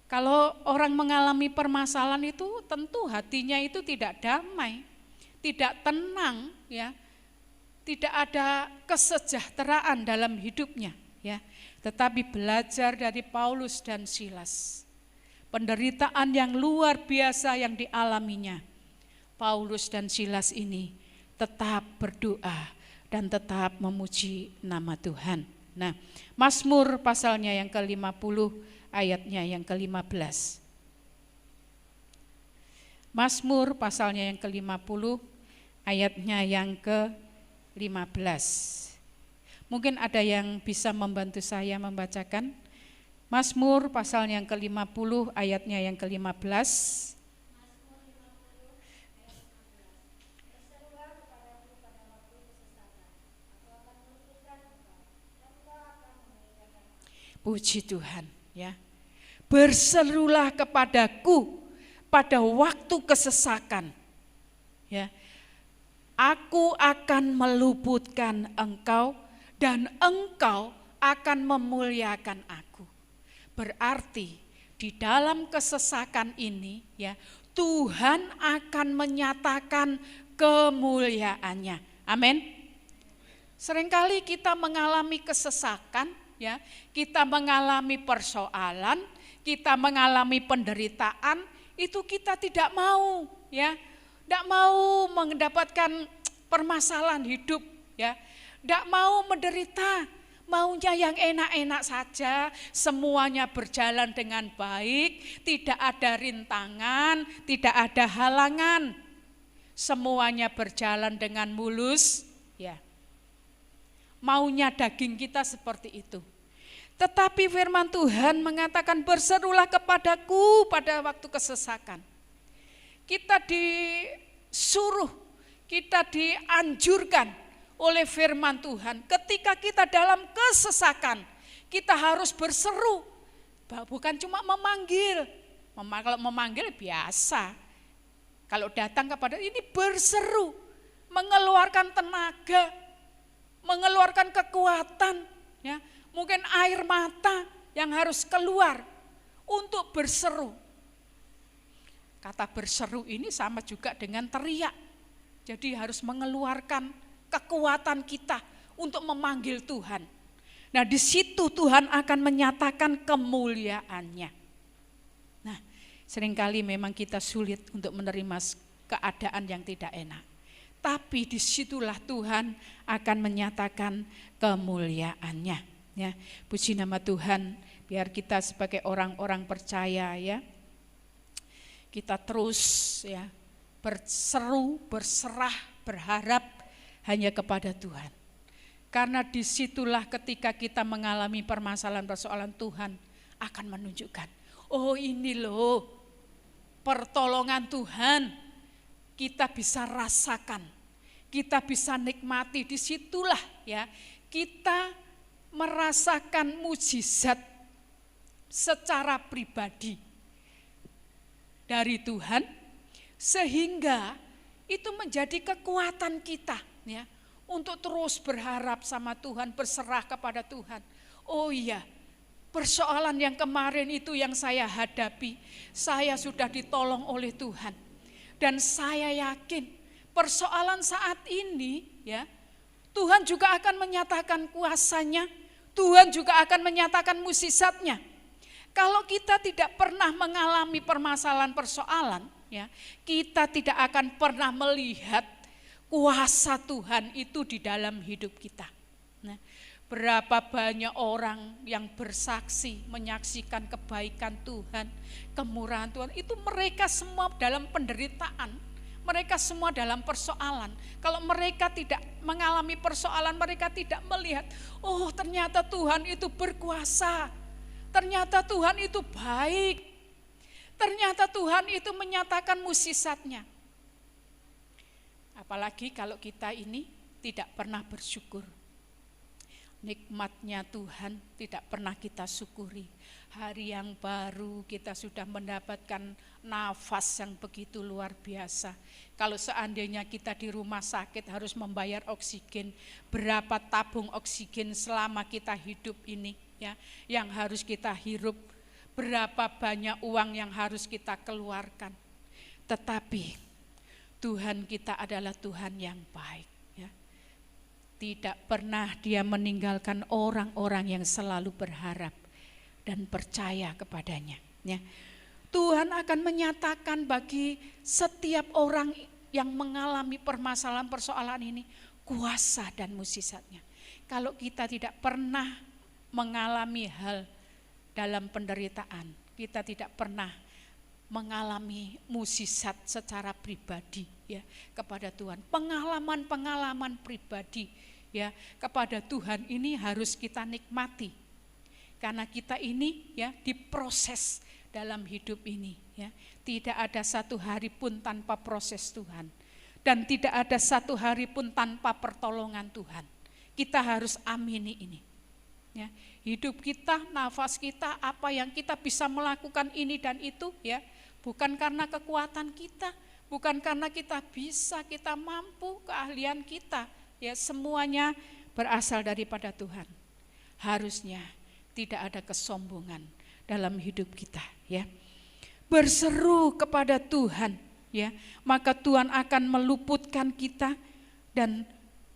Speaker 1: Kalau orang mengalami permasalahan itu tentu hatinya itu tidak damai, tidak tenang ya. Tidak ada kesejahteraan dalam hidupnya ya. Tetapi belajar dari Paulus dan Silas, penderitaan yang luar biasa yang dialaminya, Paulus dan Silas ini tetap berdoa dan tetap memuji nama Tuhan. Nah, Mazmur pasalnya yang ke-50 ayatnya yang ke-15. Mazmur pasalnya yang ke-50 ayatnya yang ke-15. Mungkin ada yang bisa membantu saya membacakan Mazmur pasalnya yang ke-50 ayatnya yang ke-15. Puji Tuhan ya. Berserulah kepadaku pada waktu kesesakan ya. Aku akan meluputkan engkau dan engkau akan memuliakan aku. Berarti di dalam kesesakan ini ya, Tuhan akan menyatakan kemuliaannya. Amin. Seringkali kita mengalami kesesakan ya, kita mengalami persoalan, kita mengalami penderitaan, itu kita tidak mau ya, tidak mau mendapatkan permasalahan hidup ya, tidak mau menderita, maunya yang enak-enak saja, semuanya berjalan dengan baik, tidak ada rintangan, tidak ada halangan, semuanya berjalan dengan mulus ya. Maunya daging kita seperti itu. Tetapi firman Tuhan mengatakan berserulah kepadaku pada waktu kesesakan. Kita disuruh, kita dianjurkan oleh firman Tuhan. Ketika kita dalam kesesakan, kita harus berseru Bukan cuma memanggil. Kalau memanggil biasa. Kalau datang kepada ini berseru, mengeluarkan tenaga, mengeluarkan kekuatan, ya. Mungkin air mata yang harus keluar untuk berseru. Kata berseru ini sama juga dengan teriak. Jadi harus mengeluarkan kekuatan kita untuk memanggil Tuhan. Nah, di situ Tuhan akan menyatakan kemuliaannya. Nah, seringkali memang kita sulit untuk menerima keadaan yang tidak enak. Tapi disitulah Tuhan akan menyatakan kemuliaannya. Ya, puji nama Tuhan. Biar kita sebagai orang-orang percaya, ya, kita terus, ya, berseru, berserah, berharap hanya kepada Tuhan. Karena disitulah ketika kita mengalami permasalahan-persoalan, Tuhan akan menunjukkan, oh ini loh pertolongan Tuhan, kita bisa rasakan, kita bisa nikmati. Disitulah, ya, kita merasakan mujizat secara pribadi dari Tuhan, sehingga itu menjadi kekuatan kita, ya, untuk terus berharap sama Tuhan, berserah kepada Tuhan. Oh iya, persoalan yang kemarin itu yang saya hadapi, saya sudah ditolong oleh Tuhan. Dan saya yakin persoalan saat ini, ya, Tuhan juga akan menyatakan kuasanya, Tuhan juga akan menyatakan mukjizatnya. Kalau kita tidak pernah mengalami permasalahan-persoalan, ya, kita tidak akan pernah melihat kuasa Tuhan itu di dalam hidup kita. Nah, berapa banyak orang yang bersaksi, menyaksikan kebaikan Tuhan, kemurahan Tuhan, itu mereka semua dalam penderitaan, mereka semua dalam persoalan. Kalau mereka tidak mengalami persoalan, mereka tidak melihat, oh ternyata Tuhan itu berkuasa, ternyata Tuhan itu baik, ternyata Tuhan itu menyatakan mukjizatnya. Apalagi kalau kita ini tidak pernah bersyukur. Nikmatnya Tuhan tidak pernah kita syukuri. Hari yang baru kita sudah mendapatkan nafas yang begitu luar biasa. Kalau seandainya kita di rumah sakit harus membayar oksigen, berapa tabung oksigen selama kita hidup ini, ya, yang harus kita hirup, berapa banyak uang yang harus kita keluarkan. Tetapi Tuhan kita adalah Tuhan yang baik, ya. Tidak pernah Dia meninggalkan orang-orang yang selalu berharap dan percaya kepadanya, ya. Tuhan akan menyatakan bagi setiap orang yang mengalami permasalahan-persoalan ini kuasa dan mukjizatnya. Kalau kita tidak pernah mengalami hal dalam penderitaan, kita tidak pernah mengalami mukjizat secara pribadi, ya, kepada Tuhan. Pengalaman-pengalaman pribadi, ya, kepada Tuhan ini harus kita nikmati. Karena kita ini, ya, diproses dalam hidup ini, ya. Tidak ada satu hari pun tanpa proses Tuhan, dan tidak ada satu hari pun tanpa pertolongan Tuhan. Kita harus amini ini, ya. Hidup kita, nafas kita, apa yang kita bisa melakukan ini dan itu, ya, bukan karena kekuatan kita, bukan karena kita bisa, kita mampu, keahlian kita, ya, semuanya berasal daripada Tuhan. Harusnya tidak ada kesombongan dalam hidup kita, ya. Berseru kepada Tuhan, ya, maka Tuhan akan meluputkan kita dan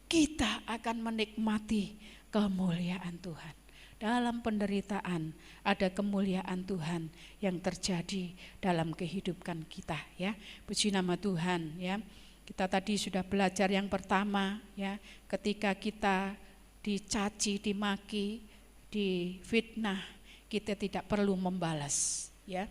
Speaker 1: kita akan menikmati kemuliaan Tuhan. Dalam penderitaan ada kemuliaan Tuhan yang terjadi dalam kehidupan kita, ya. Puji nama Tuhan, ya. Kita tadi sudah belajar yang pertama, ya, ketika kita dicaci, dimaki, difitnah, kita tidak perlu membalas, ya.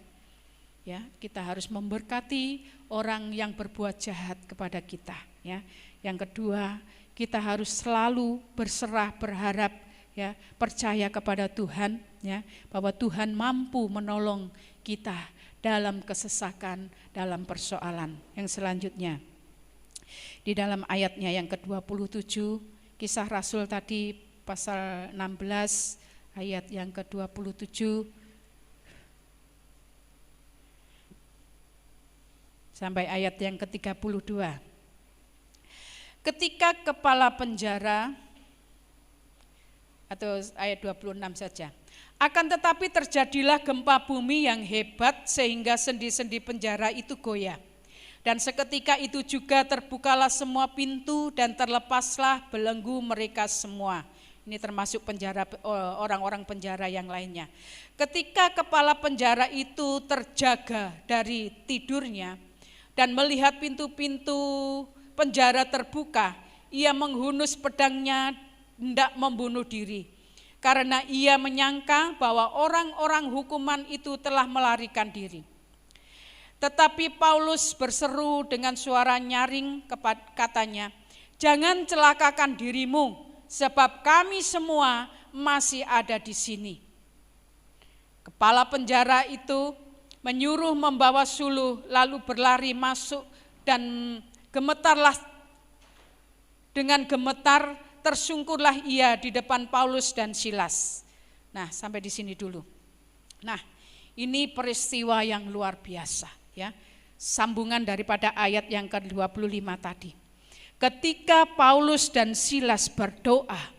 Speaker 1: Ya, kita harus memberkati orang yang berbuat jahat kepada kita, ya. Yang kedua, kita harus selalu berserah, berharap, ya, percaya kepada Tuhan, ya, bahwa Tuhan mampu menolong kita dalam kesesakan, dalam persoalan. Yang selanjutnya, di dalam ayatnya yang ke-27, Kisah Rasul tadi pasal 16 ayat yang ke-27, sampai ayat yang ke-32. Ketika kepala penjara, atau ayat 26 saja. Akan tetapi terjadilah gempa bumi yang hebat sehingga sendi-sendi penjara itu goyah. Dan seketika itu juga terbukalah semua pintu dan terlepaslah belenggu mereka semua. Ini termasuk penjara, orang-orang penjara yang lainnya. Ketika kepala penjara itu terjaga dari tidurnya dan melihat pintu-pintu penjara terbuka, ia menghunus pedangnya hendak membunuh diri. Karena ia menyangka bahwa orang-orang hukuman itu telah melarikan diri. Tetapi Paulus berseru dengan suara nyaring, katanya, "Jangan celakakan dirimu, sebab kami semua masih ada di sini." Kepala penjara itu menyuruh membawa suluh, lalu berlari masuk dan dengan gemetar tersungkurlah ia di depan Paulus dan Silas. Nah, sampai di sini dulu. Nah, ini peristiwa yang luar biasa, ya. Sambungan daripada ayat yang ke-25 tadi. Ketika Paulus dan Silas berdoa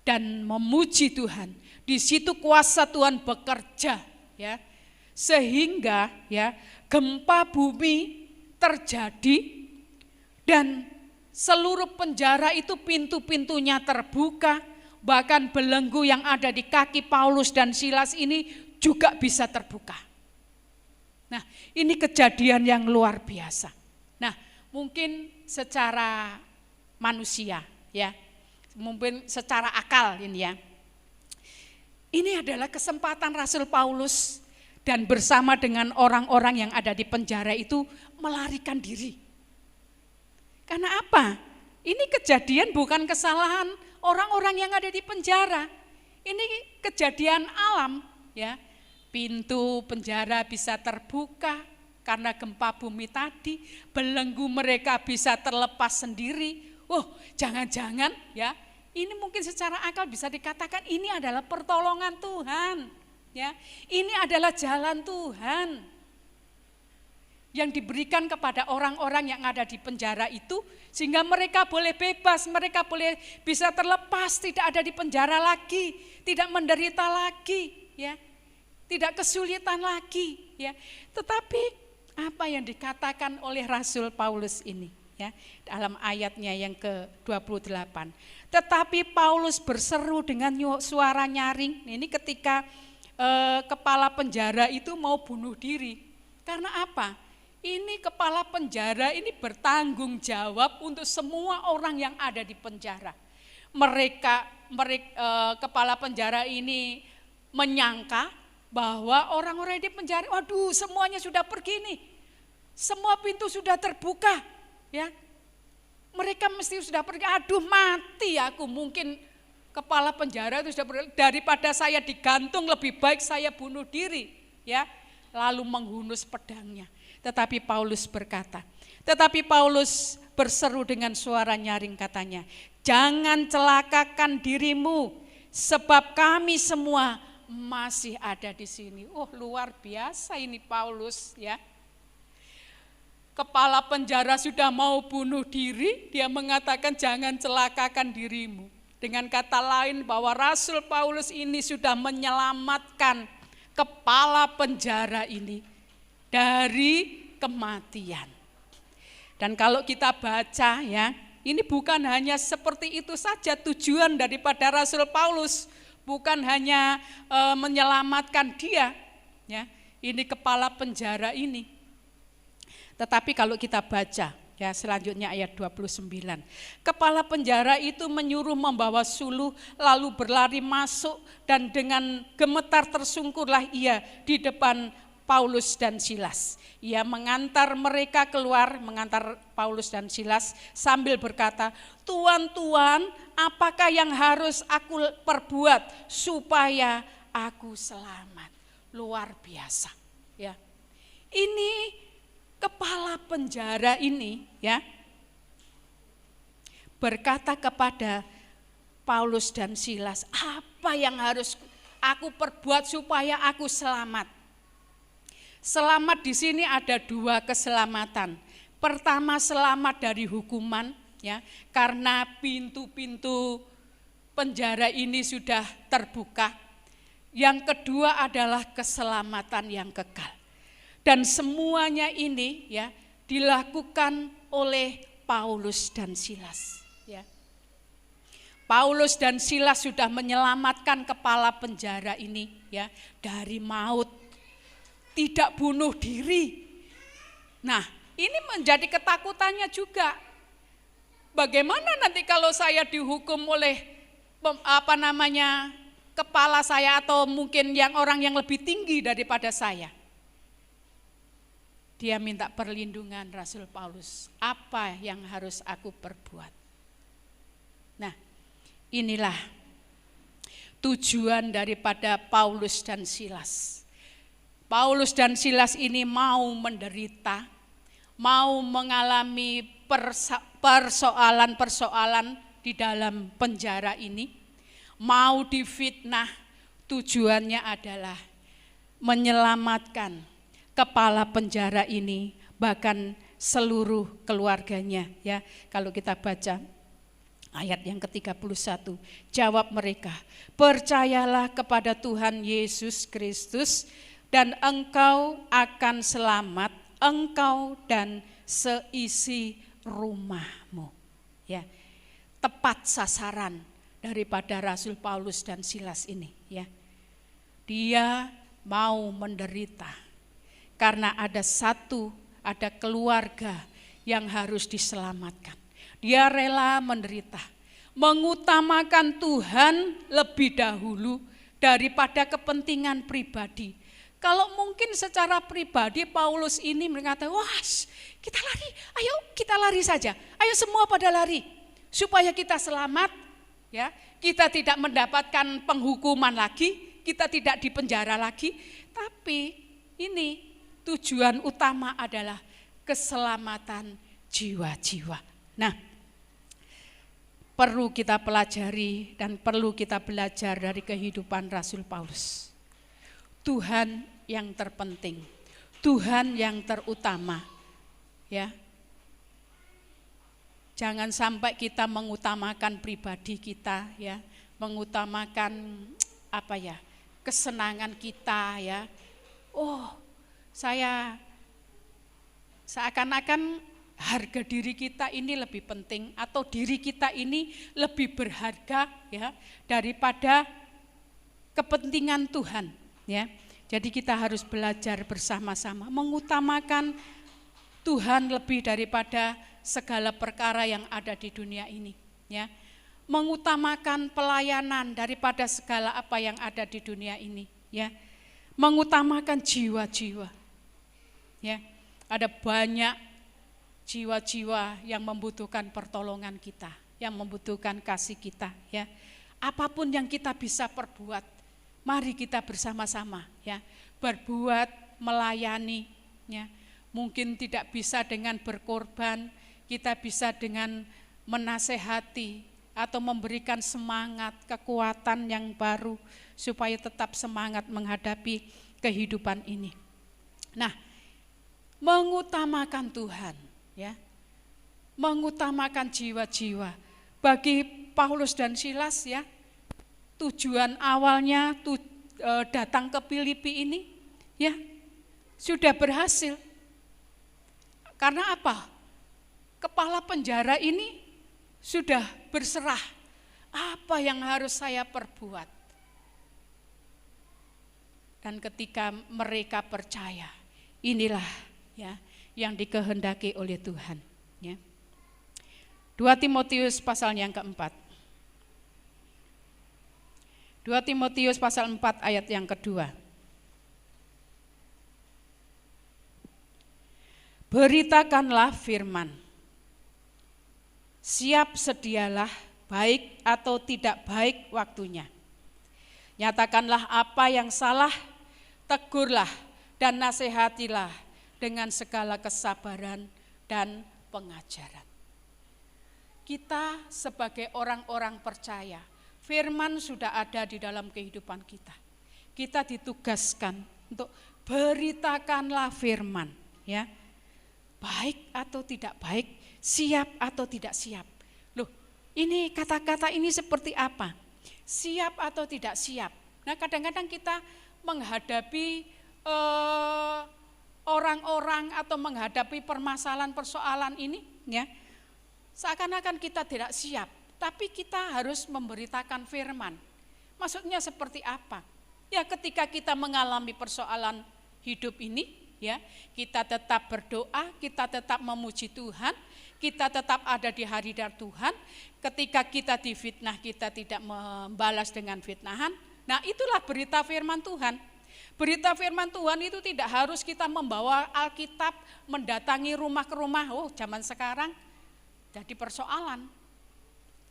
Speaker 1: dan memuji Tuhan, di situ kuasa Tuhan bekerja, ya. Sehingga ya gempa bumi terjadi dan seluruh penjara itu pintu-pintunya terbuka, bahkan belenggu yang ada di kaki Paulus dan Silas ini juga bisa terbuka. Nah, ini kejadian yang luar biasa. Nah, mungkin secara manusia, ya, mungkin secara akal ini ya. Ini adalah kesempatan Rasul Paulus dan bersama dengan orang-orang yang ada di penjara itu melarikan diri. Karena apa? Ini kejadian bukan kesalahan orang-orang yang ada di penjara. Ini kejadian alam, ya. Pintu penjara bisa terbuka karena gempa bumi tadi, belenggu mereka bisa terlepas sendiri. Oh, jangan-jangan ya, ini mungkin secara akal bisa dikatakan ini adalah pertolongan Tuhan, ya. Ini adalah jalan Tuhan yang diberikan kepada orang-orang yang ada di penjara itu, sehingga mereka boleh bebas, mereka boleh bisa terlepas, tidak ada di penjara lagi, tidak menderita lagi, ya, tidak kesulitan lagi, ya. Tetapi apa yang dikatakan oleh Rasul Paulus ini, ya, dalam ayatnya yang ke-28. Tetapi Paulus berseru dengan suara nyaring, ini ketika kepala penjara itu mau bunuh diri. Karena apa? Ini kepala penjara ini bertanggung jawab untuk semua orang yang ada di penjara. Kepala penjara ini menyangka bahwa orang-orang di penjara, waduh, semuanya sudah pergi nih, semua pintu sudah terbuka, ya. Mereka mesti sudah pergi, aduh mati aku, mungkin kepala penjara itu sudah pergi, daripada saya digantung lebih baik saya bunuh diri, ya. Lalu menghunus pedangnya. Tetapi Paulus berseru dengan suara nyaring, katanya, "Jangan celakakan dirimu, sebab kami semua masih ada di sini." Oh, luar biasa ini Paulus, ya. Kepala penjara sudah mau bunuh diri, dia mengatakan jangan celakakan dirimu. Dengan kata lain bahwa Rasul Paulus ini sudah menyelamatkan kepala penjara ini dari kematian. Dan kalau kita baca, ya, ini bukan hanya seperti itu saja tujuan daripada Rasul Paulus, bukan hanya menyelamatkan dia, ya, ini kepala penjara ini. Tetapi kalau kita baca, ya, selanjutnya ayat 29. Kepala penjara itu menyuruh membawa suluh, lalu berlari masuk dan dengan gemetar tersungkurlah ia di depan Paulus dan Silas. Ia mengantar mereka keluar, mengantar Paulus dan Silas sambil berkata, "Tuan, apakah yang harus aku perbuat supaya aku selamat?" Luar biasa, ya. Ini kepala penjara ini, ya, berkata kepada Paulus dan Silas, "Apa yang harus aku perbuat supaya aku selamat?" Selamat di sini ada 2 keselamatan. Pertama, selamat dari hukuman, ya, karena pintu-pintu penjara ini sudah terbuka. Yang kedua adalah keselamatan yang kekal. Dan semuanya ini, ya, dilakukan oleh Paulus dan Silas, ya. Paulus dan Silas sudah menyelamatkan kepala penjara ini, ya, dari maut, tidak bunuh diri. Nah, ini menjadi ketakutannya juga. Bagaimana nanti kalau saya dihukum oleh kepala saya atau mungkin orang yang lebih tinggi daripada saya? Dia minta perlindungan Rasul Paulus. Apa yang harus aku perbuat? Nah, inilah tujuan daripada Paulus dan Silas. Paulus dan Silas ini mau menderita, mau mengalami persoalan-persoalan di dalam penjara ini, mau difitnah. Tujuannya adalah menyelamatkan kepala penjara ini, bahkan seluruh keluarganya, ya. Kalau kita baca ayat yang ke-31, jawab mereka, percayalah kepada Tuhan Yesus Kristus dan engkau akan selamat, engkau dan seisi rumahmu. Ya, tepat sasaran daripada Rasul Paulus dan Silas ini. Ya, dia mau menderita karena ada keluarga yang harus diselamatkan. Dia rela menderita, mengutamakan Tuhan lebih dahulu daripada kepentingan pribadi. Kalau mungkin secara pribadi Paulus ini berkata, wah kita lari, ayo kita lari saja, ayo semua pada lari. Supaya kita selamat, ya, kita tidak mendapatkan penghukuman lagi, kita tidak dipenjara lagi. Tapi ini tujuan utama adalah keselamatan jiwa-jiwa. Nah, perlu kita pelajari dan perlu kita belajar dari kehidupan Rasul Paulus. Tuhan yang terpenting, Tuhan yang terutama, ya. Jangan sampai kita mengutamakan pribadi kita, ya, mengutamakan kesenangan kita, ya. Oh, saya seakan-akan harga diri kita ini lebih penting atau diri kita ini lebih berharga, ya, daripada kepentingan Tuhan, ya. Jadi kita harus belajar bersama-sama mengutamakan Tuhan lebih daripada segala perkara yang ada di dunia ini, ya. Mengutamakan pelayanan daripada segala apa yang ada di dunia ini, ya. Mengutamakan jiwa-jiwa. Ya. Ada banyak jiwa-jiwa yang membutuhkan pertolongan kita, yang membutuhkan kasih kita, ya. Apapun yang kita bisa perbuat, mari kita bersama-sama, ya, berbuat, melayani, ya. Mungkin tidak bisa dengan berkorban, kita bisa dengan menasehati atau memberikan semangat, kekuatan yang baru supaya tetap semangat menghadapi kehidupan ini. Nah, mengutamakan Tuhan, ya, mengutamakan jiwa-jiwa. Bagi Paulus dan Silas, ya, tujuan awalnya datang ke Filipi ini, ya, sudah berhasil. Karena apa? Kepala penjara ini sudah berserah. Apa yang harus saya perbuat? Dan ketika mereka percaya, inilah, ya, yang dikehendaki oleh Tuhan, ya. 2 Timotius pasal yang keempat. 2 Timotius pasal 4 ayat yang kedua. Beritakanlah firman. Siap sedialah, baik atau tidak baik waktunya. Nyatakanlah apa yang salah, tegurlah dan nasihatilah dengan segala kesabaran dan pengajaran. Kita sebagai orang-orang percaya, firman sudah ada di dalam kehidupan kita. Kita ditugaskan untuk beritakanlah firman, ya. Baik atau tidak baik, siap atau tidak siap. Loh, ini kata-kata ini seperti apa? Siap atau tidak siap. Nah, kadang-kadang kita menghadapi orang-orang atau menghadapi permasalahan-persoalan ini, ya. Seakan-akan kita tidak siap, tapi kita harus memberitakan firman. Maksudnya seperti apa? Ya, ketika kita mengalami persoalan hidup ini, ya, kita tetap berdoa, kita tetap memuji Tuhan, kita tetap ada di hadirat Tuhan. Ketika kita difitnah, kita tidak membalas dengan fitnahan. Nah, itulah berita firman Tuhan. Berita firman Tuhan itu tidak harus kita membawa Alkitab, mendatangi rumah ke rumah. Oh, zaman sekarang jadi persoalan.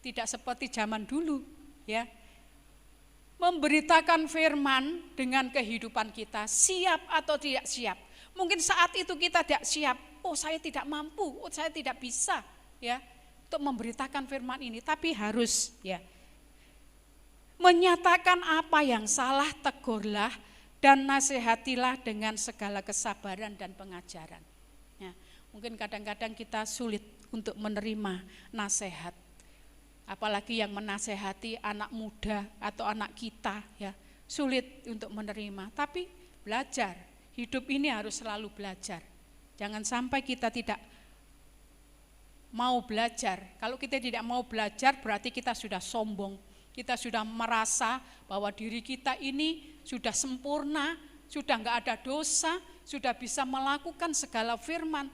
Speaker 1: Tidak seperti zaman dulu, ya. Memberitakan firman dengan kehidupan kita, siap atau tidak siap. Mungkin saat itu kita tidak siap, oh saya tidak mampu, oh saya tidak bisa, ya, untuk memberitakan firman ini. Tapi harus, ya, menyatakan apa yang salah, tegurlah dan nasihatilah dengan segala kesabaran dan pengajaran. Ya, mungkin kadang-kadang kita sulit untuk menerima nasihat, apalagi yang menasehati anak muda atau anak kita, ya, sulit untuk menerima. Tapi belajar. Hidup ini harus selalu belajar. Jangan sampai kita tidak mau belajar. Kalau kita tidak mau belajar berarti kita sudah sombong. Kita sudah merasa bahwa diri kita ini sudah sempurna, sudah enggak ada dosa, sudah bisa melakukan segala firman.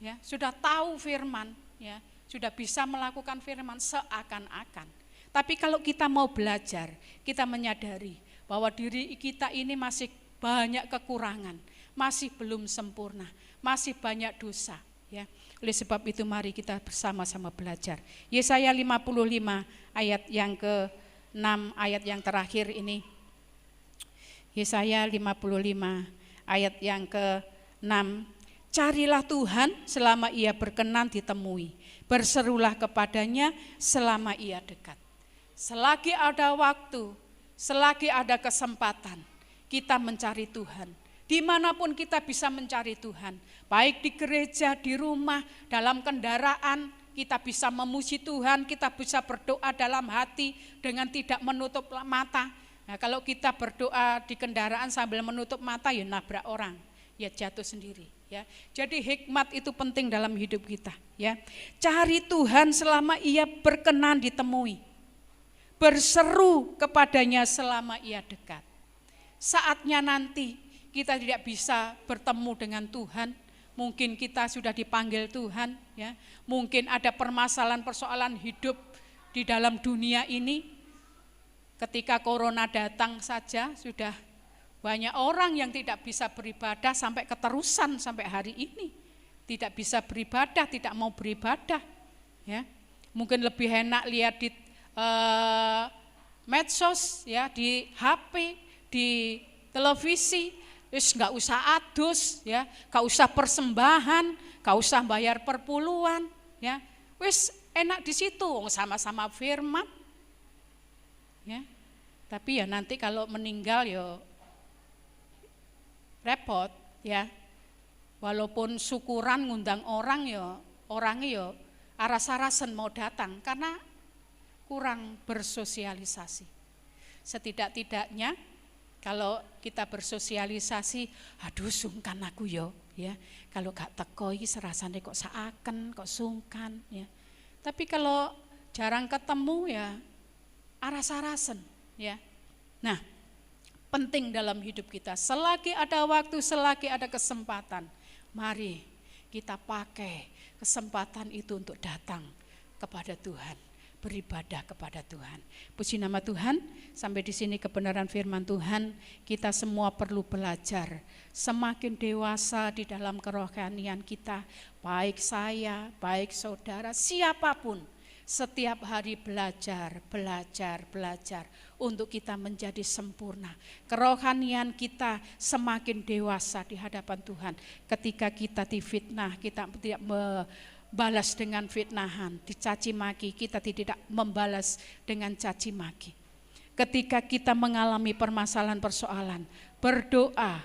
Speaker 1: Ya, sudah tahu firman, ya, sudah bisa melakukan firman seakan-akan. Tapi kalau kita mau belajar, kita menyadari bahwa diri kita ini masih banyak kekurangan, masih belum sempurna, masih banyak dosa, ya. Oleh sebab itu mari kita bersama-sama belajar. Yesaya 55 ayat yang ke-6, ayat yang terakhir ini. Yesaya 55 ayat yang ke-6. Carilah Tuhan selama ia berkenan ditemui, berserulah kepadanya selama ia dekat. Selagi ada waktu, selagi ada kesempatan, kita mencari Tuhan. Dimanapun kita bisa mencari Tuhan, baik di gereja, di rumah, dalam kendaraan, kita bisa memuji Tuhan, kita bisa berdoa dalam hati dengan tidak menutup mata. Nah, kalau kita berdoa di kendaraan sambil menutup mata, ya nabrak orang, ya jatuh sendiri. Ya, jadi hikmat itu penting dalam hidup kita. Ya, cari Tuhan selama ia berkenan ditemui, berseru kepadanya selama ia dekat. Saatnya nanti kita tidak bisa bertemu dengan Tuhan, mungkin kita sudah dipanggil Tuhan, ya. Mungkin ada permasalahan-persoalan hidup di dalam dunia ini. Ketika corona datang saja sudah banyak orang yang tidak bisa beribadah sampai keterusan sampai hari ini. Tidak bisa beribadah, tidak mau beribadah, ya. Mungkin lebih enak lihat di medsos, ya, di HP, di televisi, wis nggak usah adus, ya, nggak usah persembahan, nggak usah bayar perpuluhan, ya, wis enak di situ, sama-sama firman, ya. Tapi ya nanti kalau meninggal ya repot, ya. Walaupun syukuran ngundang orang ya orangnya ya aras-arasan mau datang karena kurang bersosialisasi. Setidak-tidaknya kalau kita bersosialisasi, aduh sungkan aku yo, ya. Kalau gak teko iki serasane kok seaken, kok sungkan, ya. Tapi kalau jarang ketemu ya aras-arasen, ya. Nah, penting dalam hidup kita, selagi ada waktu, selagi ada kesempatan, mari kita pakai kesempatan itu untuk datang kepada Tuhan, beribadah kepada Tuhan. Puji nama Tuhan, sampai di sini kebenaran firman Tuhan, kita semua perlu belajar, semakin dewasa di dalam kerohanian kita, baik saya, baik saudara, siapapun, setiap hari belajar untuk kita menjadi sempurna. Kerohanian kita semakin dewasa di hadapan Tuhan. Ketika kita difitnah, kita tidak balas dengan fitnahan, dicaci maki, kita tidak membalas dengan caci maki. Ketika kita mengalami permasalahan-persoalan, berdoa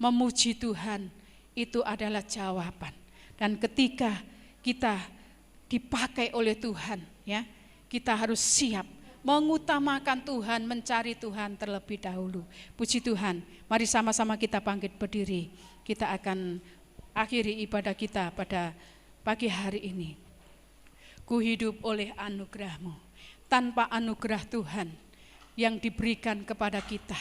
Speaker 1: memuji Tuhan itu adalah jawaban. Dan ketika kita dipakai oleh Tuhan, ya, kita harus siap mengutamakan Tuhan, mencari Tuhan terlebih dahulu. Puji Tuhan. Mari sama-sama kita bangkit berdiri. Kita akan akhiri ibadah kita pada pagi hari ini. Ku hidup oleh anugerah-Mu. Tanpa anugerah Tuhan yang diberikan kepada kita,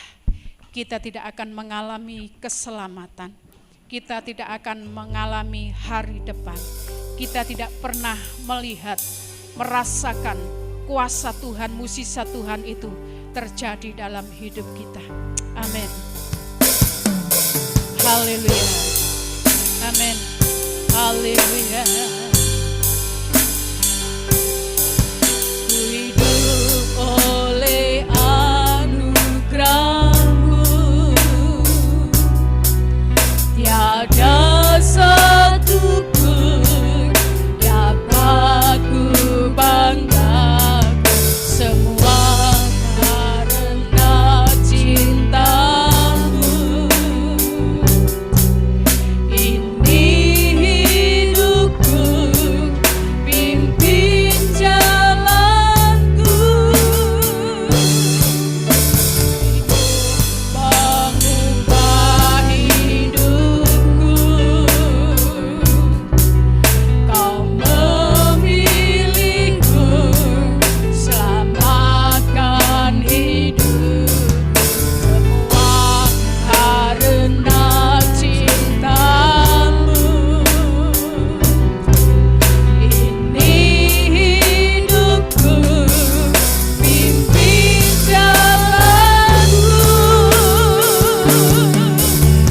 Speaker 1: kita tidak akan mengalami keselamatan. Kita tidak akan mengalami hari depan. Kita tidak pernah melihat, merasakan kuasa Tuhan, mukjizat Tuhan itu terjadi dalam hidup kita. Amin. Haleluya. Amin. Haleluya. Ku hidup oleh anugerah-Mu. Tiada satu pun dapat ku banggakan, semua karena cinta-Mu. Ini hidupku, pimpin jalanku, mengubah hidupku. Kau memilihku, selamatkan hidupku, semua karena cinta-Mu. Ini hidupku, pimpin jalanku.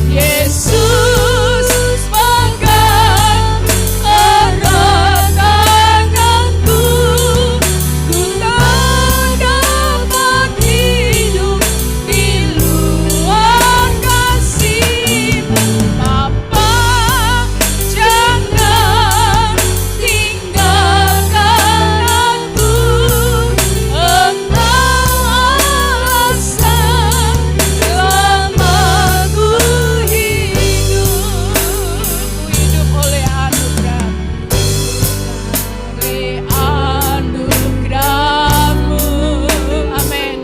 Speaker 1: Yesus pegang erat tanganku, ku tak dapat hidup di luar kasih-Mu. Bapa, jangan tinggalkan aku, Engkau alasan selama ku hidup. Ku hidup oleh anugerah-Mu, oleh anugerah-Mu. Amin.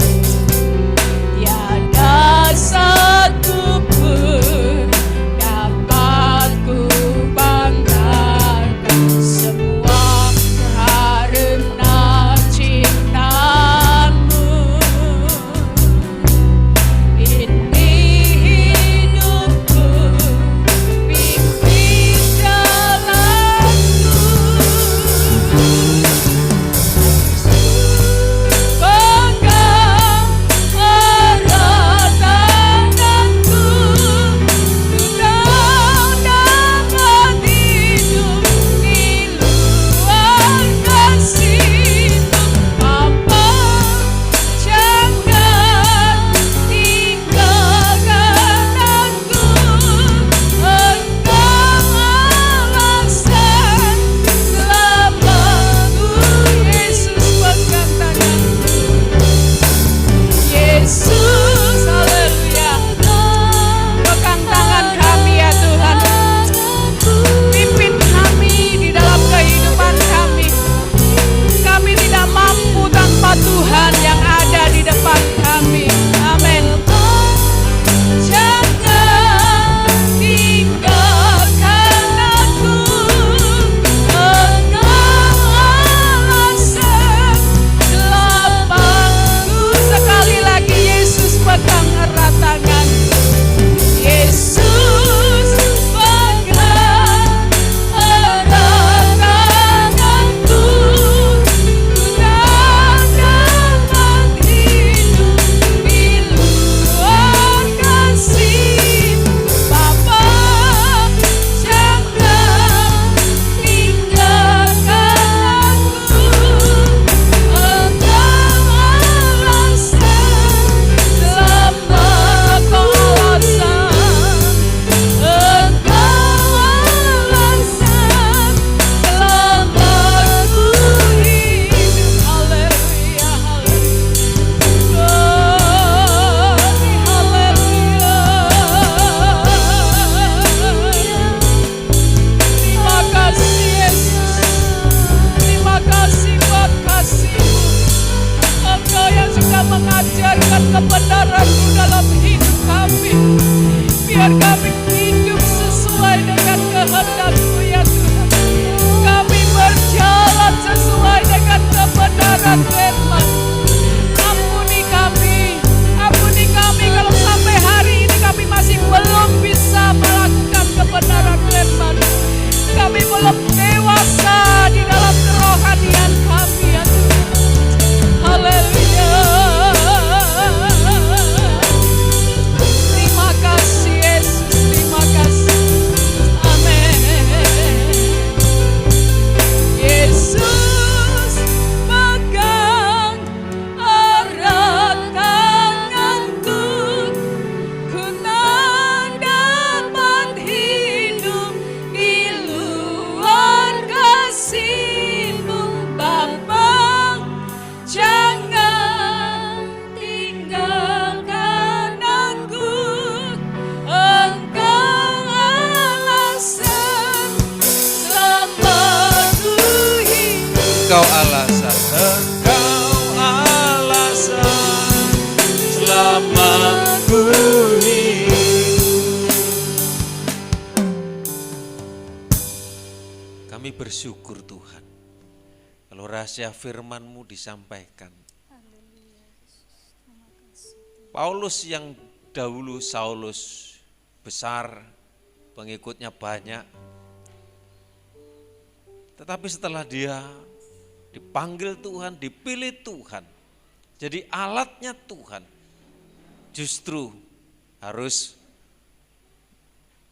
Speaker 1: Tiada satu pun dapat ku banggakan, semua karena cinta-Mu. Ini hidupku, pimpin jalanku. Pegang erat tanganku, ku tak dapat hidup di luar kasih-Mu. Bapa, jangan tinggalkan aku, Engkau alasan selama-Mu. Yesus pegang tanganku, Yesus, haleluya. Pegang tangan kami ya Tuhan, pimpin kami di dalam kehidupan kami. Kami tidak mampu tanpa Tuhan yang ada di depan kami. Amin. Jangan tinggalkan aku, Engkau alasan selama-Mu. Sekali lagi, Yesus pegang erat tanganku, Yesus pegang erat tanganku, ku tak dapat
Speaker 6: Engkau alasan,
Speaker 4: selama ku hidup.
Speaker 6: Kami bersyukur Tuhan, kalau rahasia firman-Mu disampaikan. Paulus yang dahulu Saulus besar, pengikutnya banyak, tetapi setelah dia dipanggil Tuhan, dipilih Tuhan, jadi alatnya Tuhan, justru harus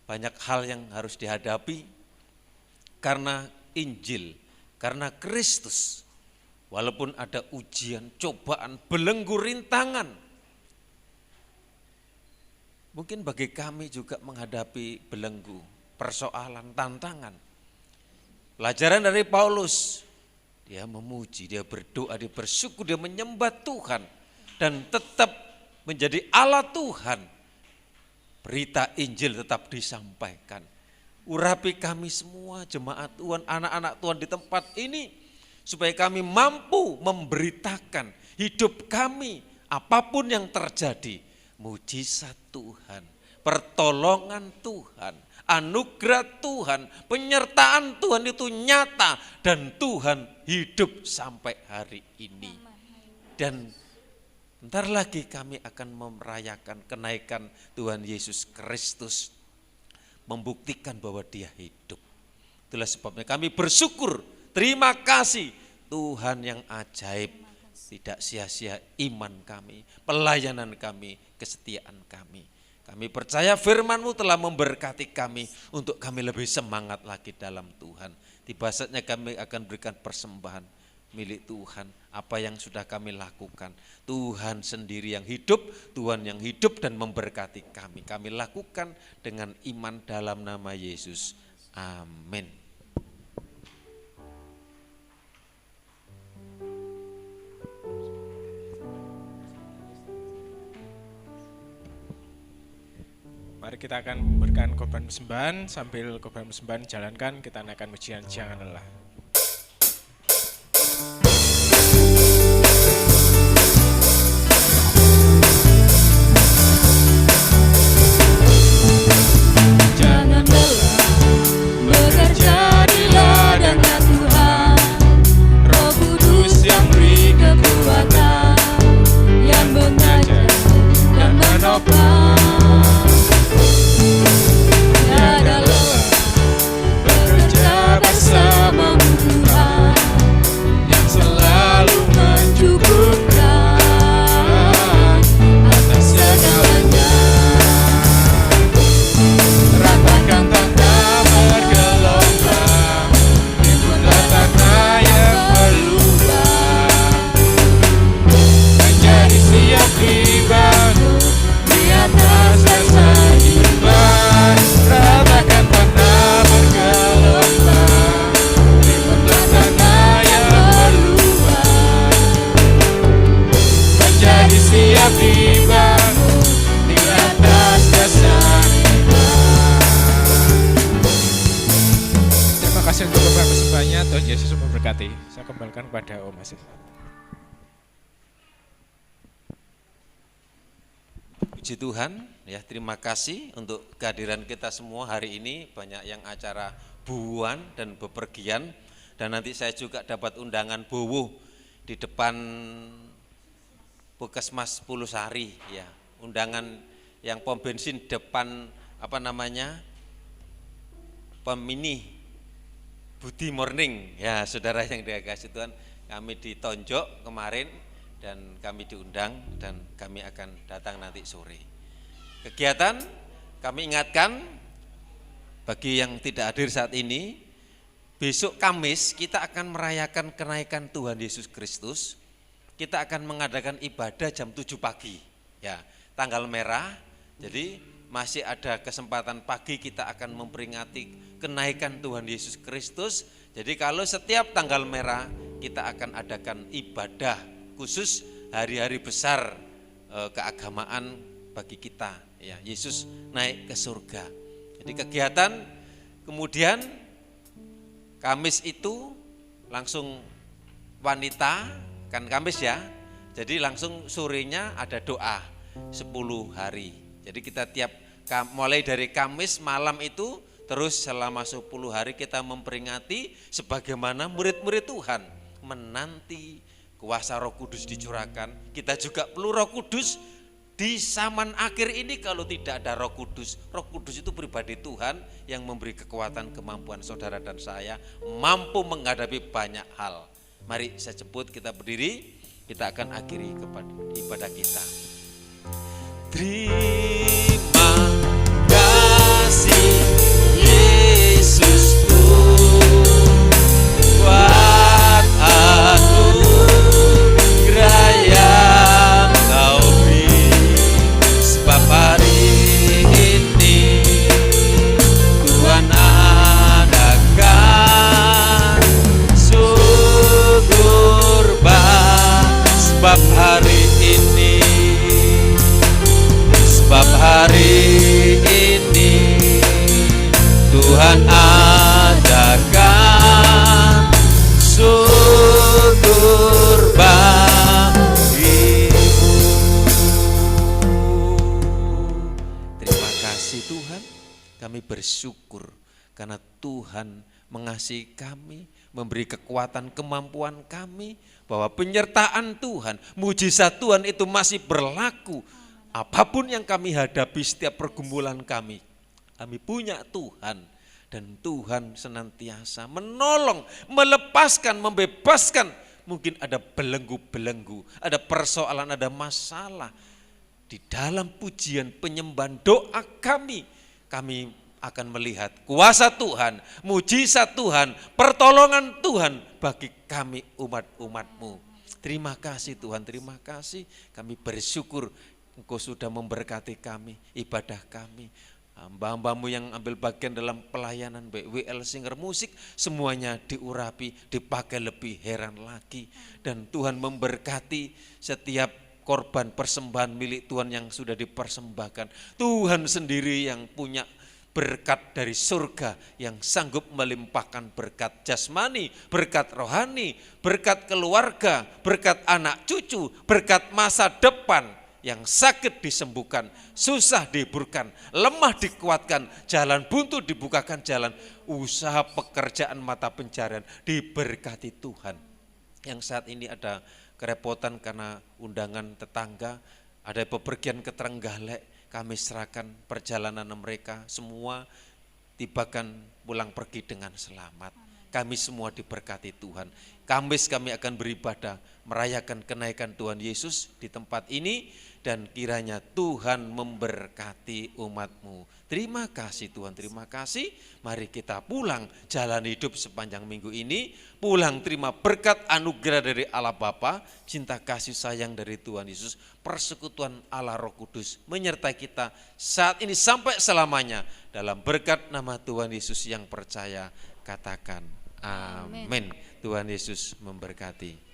Speaker 6: banyak hal yang harus dihadapi karena Injil, karena Kristus. Walaupun ada ujian, cobaan, belenggu, rintangan. Mungkin bagi kami juga menghadapi belenggu, persoalan, tantangan. Pelajaran dari Paulus, dia memuji, dia berdoa, dia bersyukur, dia menyembah Tuhan dan tetap menjadi Allah Tuhan. Berita Injil tetap disampaikan. Urapi kami semua jemaat Tuhan, anak-anak Tuhan di tempat ini, supaya kami mampu memberitakan hidup kami apapun yang terjadi. Mujizat Tuhan, pertolongan Tuhan, anugerah Tuhan, penyertaan Tuhan itu nyata dan Tuhan hidup sampai hari ini. Dan bentar lagi kami akan merayakan kenaikan Tuhan Yesus Kristus, membuktikan bahwa Dia hidup. Itulah sebabnya kami bersyukur, terima kasih Tuhan yang ajaib. Tidak sia-sia iman kami, pelayanan kami, kesetiaan kami. Kami percaya firman-Mu telah memberkati kami untuk kami lebih semangat lagi dalam Tuhan. Tiba saatnya kami akan berikan persembahan milik Tuhan. Apa yang sudah kami lakukan, Tuhan sendiri yang hidup, Tuhan yang hidup dan memberkati kami. Kami lakukan dengan iman dalam nama Yesus. Amin.
Speaker 3: Mari kita akan memberikan korban persembahan, sambil korban persembahan jalankan, kita naikkan pujian Jangan Lelah.
Speaker 4: Jangan lelah bekerja di ladangnya Tuhan. Roh Kudus yang beri kekuatan, yang mengajar dan menopang. Tiada lelah bekerja bersama Tuhan, yang selalu mencukupkan atas segalanya. Ratakan tanda bergelombang di bunda tanah yang berlubang, menjadi siap dibangun di atas dasar iman. Ratakan tanah bergelombang di bunda tanah yang berlubang, menjadi siap dibangun di atas dasar iman.
Speaker 3: Terima kasih untuk korban persembahannya, Tuhan Yesus memberkati. Saya kembalikan kepada Om Asyik.
Speaker 6: Puji Tuhan, ya terima kasih untuk kehadiran kita semua hari ini. Banyak yang acara buuan dan bepergian, dan nanti saya juga dapat undangan bowo di depan Puskesmas Pulusari, ya undangan yang pom bensin depan Pemini Budi Morning, ya saudara yang dikasihi Tuhan, kami ditonjok kemarin dan kami diundang dan kami akan datang nanti sore. Kegiatan kami ingatkan bagi yang tidak hadir saat ini, besok Kamis kita akan merayakan kenaikan Tuhan Yesus Kristus. Kita akan mengadakan ibadah jam 7 pagi, ya tanggal merah. Jadi masih ada kesempatan pagi kita akan memperingati kenaikan Tuhan Yesus Kristus. Jadi kalau setiap tanggal merah kita akan adakan ibadah khusus hari-hari besar keagamaan bagi kita, ya Yesus naik ke surga. Jadi kegiatan kemudian Kamis itu langsung wanita, kan Kamis ya. Jadi langsung sorenya ada doa 10 hari. Jadi kita mulai dari Kamis malam itu terus selama 10 hari kita memperingati sebagaimana murid-murid Tuhan menanti kuasa Roh Kudus dicurahkan. Kita juga perlu Roh Kudus di zaman akhir ini. Kalau tidak ada Roh Kudus itu pribadi Tuhan yang memberi kekuatan, kemampuan saudara dan saya mampu menghadapi banyak hal. Mari saya jemput, kita berdiri, kita akan akhiri kepada ibadah kita. Terima kasih Yesusku, buat anugerah yang Kau beri, sebab hari ini Tuhan adakan syukur sebab hari ini Tuhan adakan syukur bagimu. Terima kasih Tuhan, kami bersyukur karena Tuhan mengasihi kami, memberi kekuatan kemampuan kami, bahwa penyertaan Tuhan, mujizat Tuhan itu masih berlaku. Apapun yang kami hadapi, setiap pergumulan kami punya Tuhan, dan Tuhan senantiasa menolong, melepaskan, membebaskan. Mungkin ada belenggu-belenggu, ada persoalan, ada masalah. Di dalam pujian, penyembahan, doa kami akan melihat kuasa Tuhan, mujizat Tuhan, pertolongan Tuhan bagi kami umat-umat-Mu. Terima kasih Tuhan, terima kasih. Kami bersyukur Engkau sudah memberkati kami, ibadah kami. Hamba-hambamu yang ambil bagian dalam pelayanan WL Singer Musik, semuanya diurapi, dipakai lebih heran lagi. Dan Tuhan memberkati setiap korban persembahan milik Tuhan yang sudah dipersembahkan. Tuhan sendiri yang punya berkat dari surga, yang sanggup melimpahkan berkat jasmani, berkat rohani, berkat keluarga, berkat anak cucu, berkat masa depan. Yang sakit disembuhkan, susah dihiburkan, lemah dikuatkan, jalan buntu dibukakan jalan, usaha pekerjaan mata pencarian diberkati Tuhan. Yang saat ini ada kerepotan karena undangan tetangga, ada bepergian ke Trenggalek, kami serahkan perjalanan mereka semua, tibakan pulang pergi dengan selamat. Kami semua diberkati Tuhan. Kamis kami akan beribadah, merayakan kenaikan Tuhan Yesus di tempat ini, dan kiranya Tuhan memberkati umat-Mu. Terima kasih Tuhan, terima kasih. Mari kita pulang jalan hidup sepanjang minggu ini, pulang terima berkat anugerah dari Allah Bapa, cinta kasih sayang dari Tuhan Yesus, persekutuan Allah Roh Kudus menyertai kita saat ini sampai selamanya. Dalam berkat nama Tuhan Yesus yang percaya, katakan amin. Tuhan Yesus memberkati.